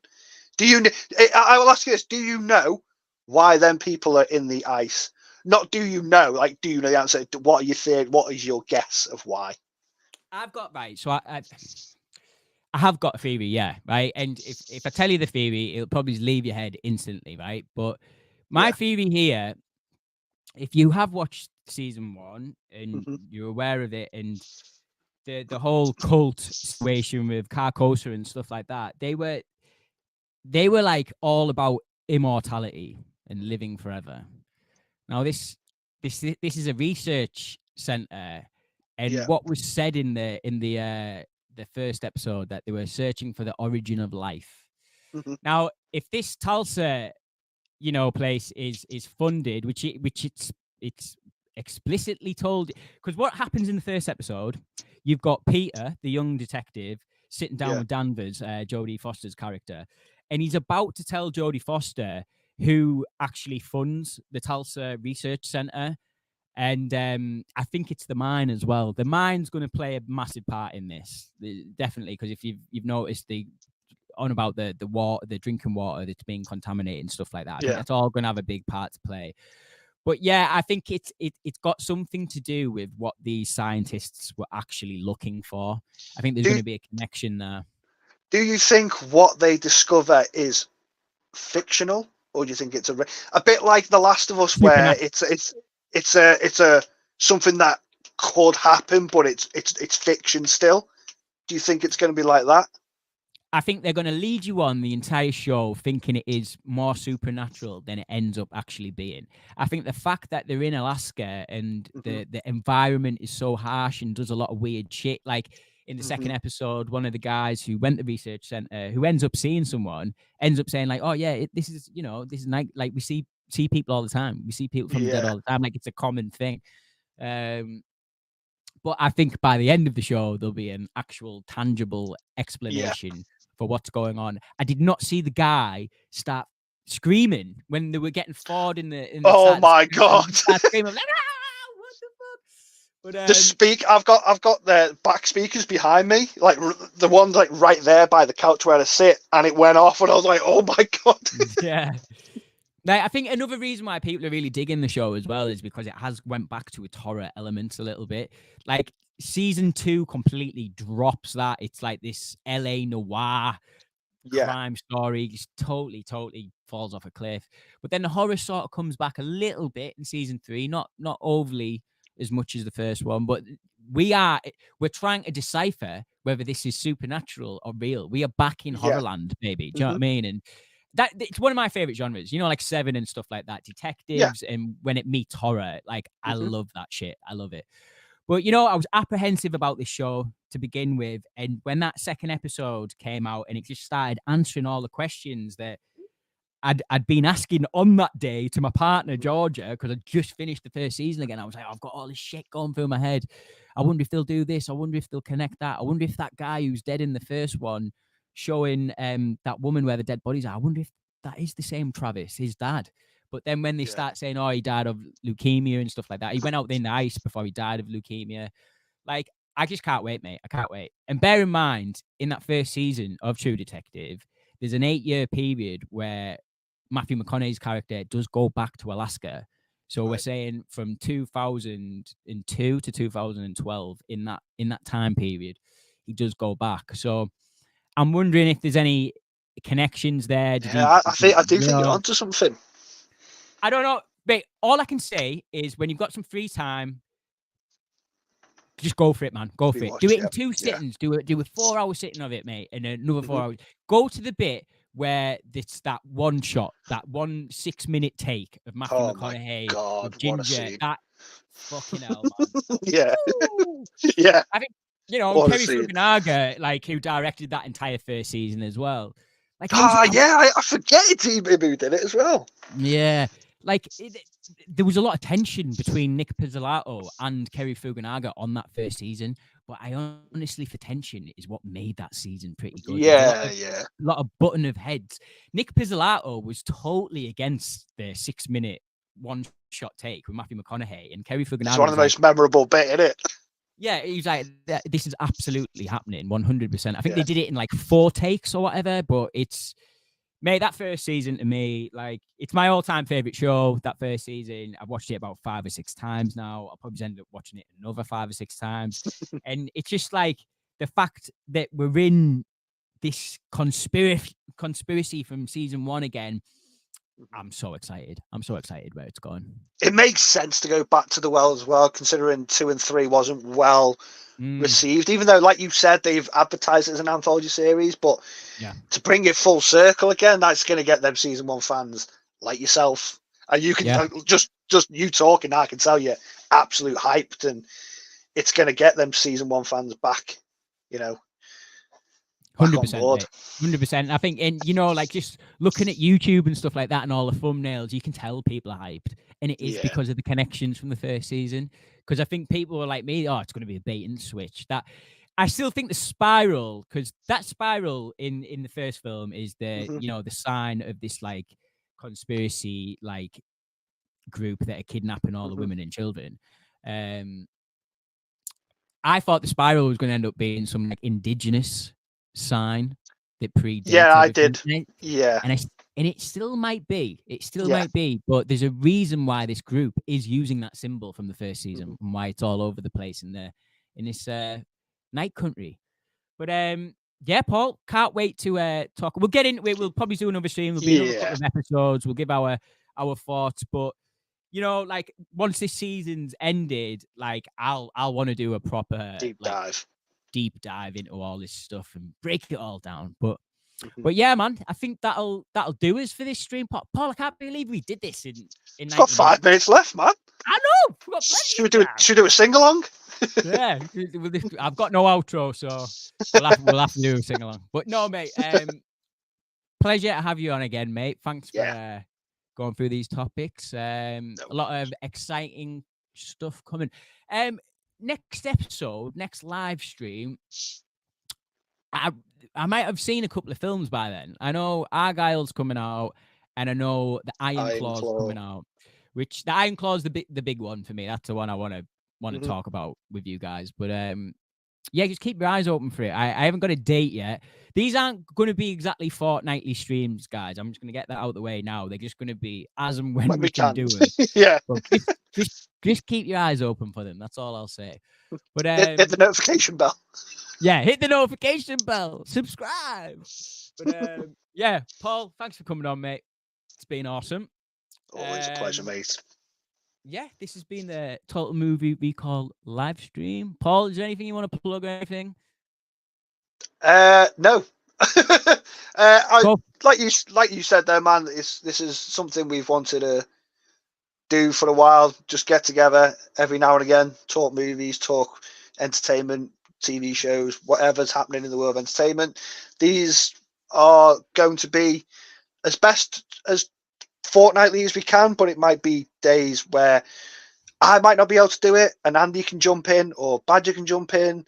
I will ask you this. Do you know why then people are in the ice? Not do you know, like, do you know the answer? What are your theory? What is your guess of why? I've got, right, so I have got a theory, yeah, right? And if I tell you the theory, it'll probably leave your head instantly, right? But my theory here, if you have watched season 1 and you're aware of it, and the whole cult situation with Carcosa and stuff like that, they were like all about immortality and living forever. Now this is a research center, and what was said in the first episode, that they were searching for the origin of life. Now, if this Tulsa, place is funded, which it's explicitly told, because what happens in the first episode, you've got Peter, the young detective, sitting down with Danvers, Jodie Foster's character, and he's about to tell Jodie Foster who actually funds the Tulsa Research Center. And I think it's the mine as well. The mine's going to play a massive part in this, definitely, because if you've noticed on about the water, the drinking water that's being contaminated and stuff like that, I think that's all going to have a big part to play. But yeah, I think it's got something to do with what these scientists were actually looking for. I think there's going to be a connection there. Do you think what they discover is fictional, or do you think it's a bit like The Last of Us, where it's a something that could happen, but it's fiction still? Do you think it's going to be like that? I think they're going to lead you on the entire show thinking it is more supernatural than it ends up actually being. I think the fact that they're in Alaska and the environment is so harsh and does a lot of weird shit, like in the second episode, one of the guys who went to the research center, who ends up seeing someone, ends up saying like, "Oh yeah, this is like we see people all the time. We see people from the dead all the time. Like it's a common thing." But But I think by the end of the show, there'll be an actual tangible explanation for what's going on. I did not see the guy start screaming when they were getting Ford in the Oh my god! Screaming, like, what the fuck? But I've got the back speakers behind me, like the one like right there by the couch where I sit, and it went off, and I was like, oh my god! Yeah. Like, I think another reason why people are really digging the show as well is because it has went back to its horror elements a little bit. Like season 2 completely drops that. It's like this LA noir crime story. Just totally falls off a cliff. But then the horror sort of comes back a little bit in season 3, not overly as much as the first one, but we're trying to decipher whether this is supernatural or real. We are back in Horrorland, baby. Do you know what I mean? And that it's one of my favorite genres, you know, like Seven and stuff like that, detectives, and when it meets horror, like I love that shit. I love it. But you know, I was apprehensive about this show to begin with, and when that second episode came out and it just started answering all the questions that I'd been asking on that day to my partner Georgia, because I just finished the first season again. I was like, I've got all this shit going through my head. I wonder if they'll do this. I wonder if they'll connect that. I wonder if that guy who's dead in the first one, showing that woman where the dead bodies are, I wonder if that is the same Travis, his dad. But then when they start saying, oh, he died of leukemia and stuff like that, he went out in the ice before he died of leukemia. Like, I just can't wait, mate. I can't wait. And bear in mind, in that first season of True Detective, there's an 8-year period where Matthew McConaughey's character does go back to Alaska. So we're saying from 2002 to 2012, in that time period, he does go back. So I'm wondering if there's any connections there. I do think you're onto something. I don't know, but all I can say is when you've got some free time, just go for it, man. Go for it. Do it in 2 sittings. Do a 4-hour sitting of it, mate, and another 4 hours. Go to the bit where it's that one shot, that 1 6-minute take of Matthew McConaughey with Ginger. That fucking hell, man. Yeah. I think, you know, Kerry Fukunaga, like, who directed that entire first season as well. Like, I forget it's he who did it as well. Yeah. Like, there was a lot of tension between Nick Pizzolatto and Kerry Fukunaga on that first season, but I honestly, for tension is what made that season pretty good. A lot of button of heads. Nick Pizzolatto was totally against the 6-minute one-shot take with Matthew McConaughey, and Kerry Fukunaga. It's one of the most memorable bits, isn't it? Yeah, he's like, this is absolutely happening, 100%. I think they did it in like 4 takes or whatever, but it's... Mate, that first season to me, like, it's my all-time favorite show. That first season, I've watched it about 5 or 6 times now. I'll probably end up watching it another 5 or 6 times. And it's just like the fact that we're in this conspiracy from season 1 again. I'm so excited. I'm so excited where it's going. It makes sense to go back to the well as well, considering 2 and 3 wasn't well received, even though, like you said, they've advertised it as an anthology series, but to bring it full circle again, that's going to get them season 1 fans like yourself, and you can just you talking, I can tell you absolute hyped, and it's going to get them season 1 fans back, you know. 100%, 100%. I think, and you know, like just looking at YouTube and stuff like that and all the thumbnails, you can tell people are hyped, and it is because of the connections from the first season. Because I think people are like me, oh, it's going to be a bait and switch. That I still think the spiral, because that spiral in the first film is the you know, the sign of this like conspiracy like group that are kidnapping all the women and children. I thought the spiral was going to end up being some like indigenous sign that predates. I did. And it still might be. It still might be. But there's a reason why this group is using that symbol from the first season and why it's all over the place in this night country. But yeah, Paul, can't wait to talk. We'll get into it. We'll probably do another stream. We'll be another couple of episodes. We'll give our thoughts. But you know, like once this season's ended, like I'll want to do a proper deep dive into all this stuff and break it all down. But yeah, man, I think that'll do us for this stream. Paul, I can't believe we did this in It's got 5 minutes left, man. I know. Should we do a sing along? Yeah, I've got no outro, so we'll have to do a sing along. But no, mate. Pleasure to have you on again, mate. Thanks for going through these topics. A lot of exciting stuff coming. next episode, next live stream, I might have seen a couple of films by then. I know Argyle's coming out, and I know the Iron Claw's coming out. Which the Iron Claw's the big one for me. That's the one I want to talk about with you guys. But yeah, just keep your eyes open for it. I haven't got a date yet. These aren't going to be exactly fortnightly streams, guys. I'm just going to get that out of the way now. They're just going to be as and when we can do them. Yeah. But just keep your eyes open for them. That's all I'll say. But hit the notification bell. Yeah, hit the notification bell. Subscribe. But yeah, Paul, thanks for coming on, mate. It's been awesome. Always a pleasure, mate. Yeah, this has been the Total Movie Recall live stream. Paul, is there anything you want to plug or anything? No. Like you said there, man, this is something we've wanted to do for a while. Just get together every now and again, talk movies, talk entertainment, TV shows, whatever's happening in the world of entertainment. These are going to be as best as fortnightly as we can, but it might be days where I might not be able to do it and Andy can jump in or Badger can jump in,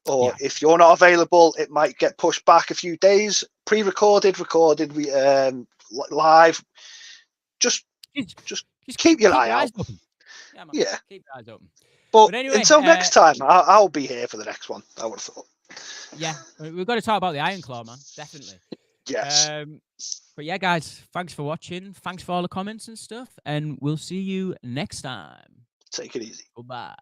or if you're not available, it might get pushed back a few days, pre-recorded, recorded, live. Just keep your eye out. Open. Yeah, man. Yeah. Keep your eyes open. But anyway, until next time, I'll be here for the next one, I would have thought. Yeah, we've got to talk about the Iron Claw, man. Definitely. Yes. But yeah, guys, thanks for watching. Thanks for all the comments and stuff. And we'll see you next time. Take it easy. Goodbye.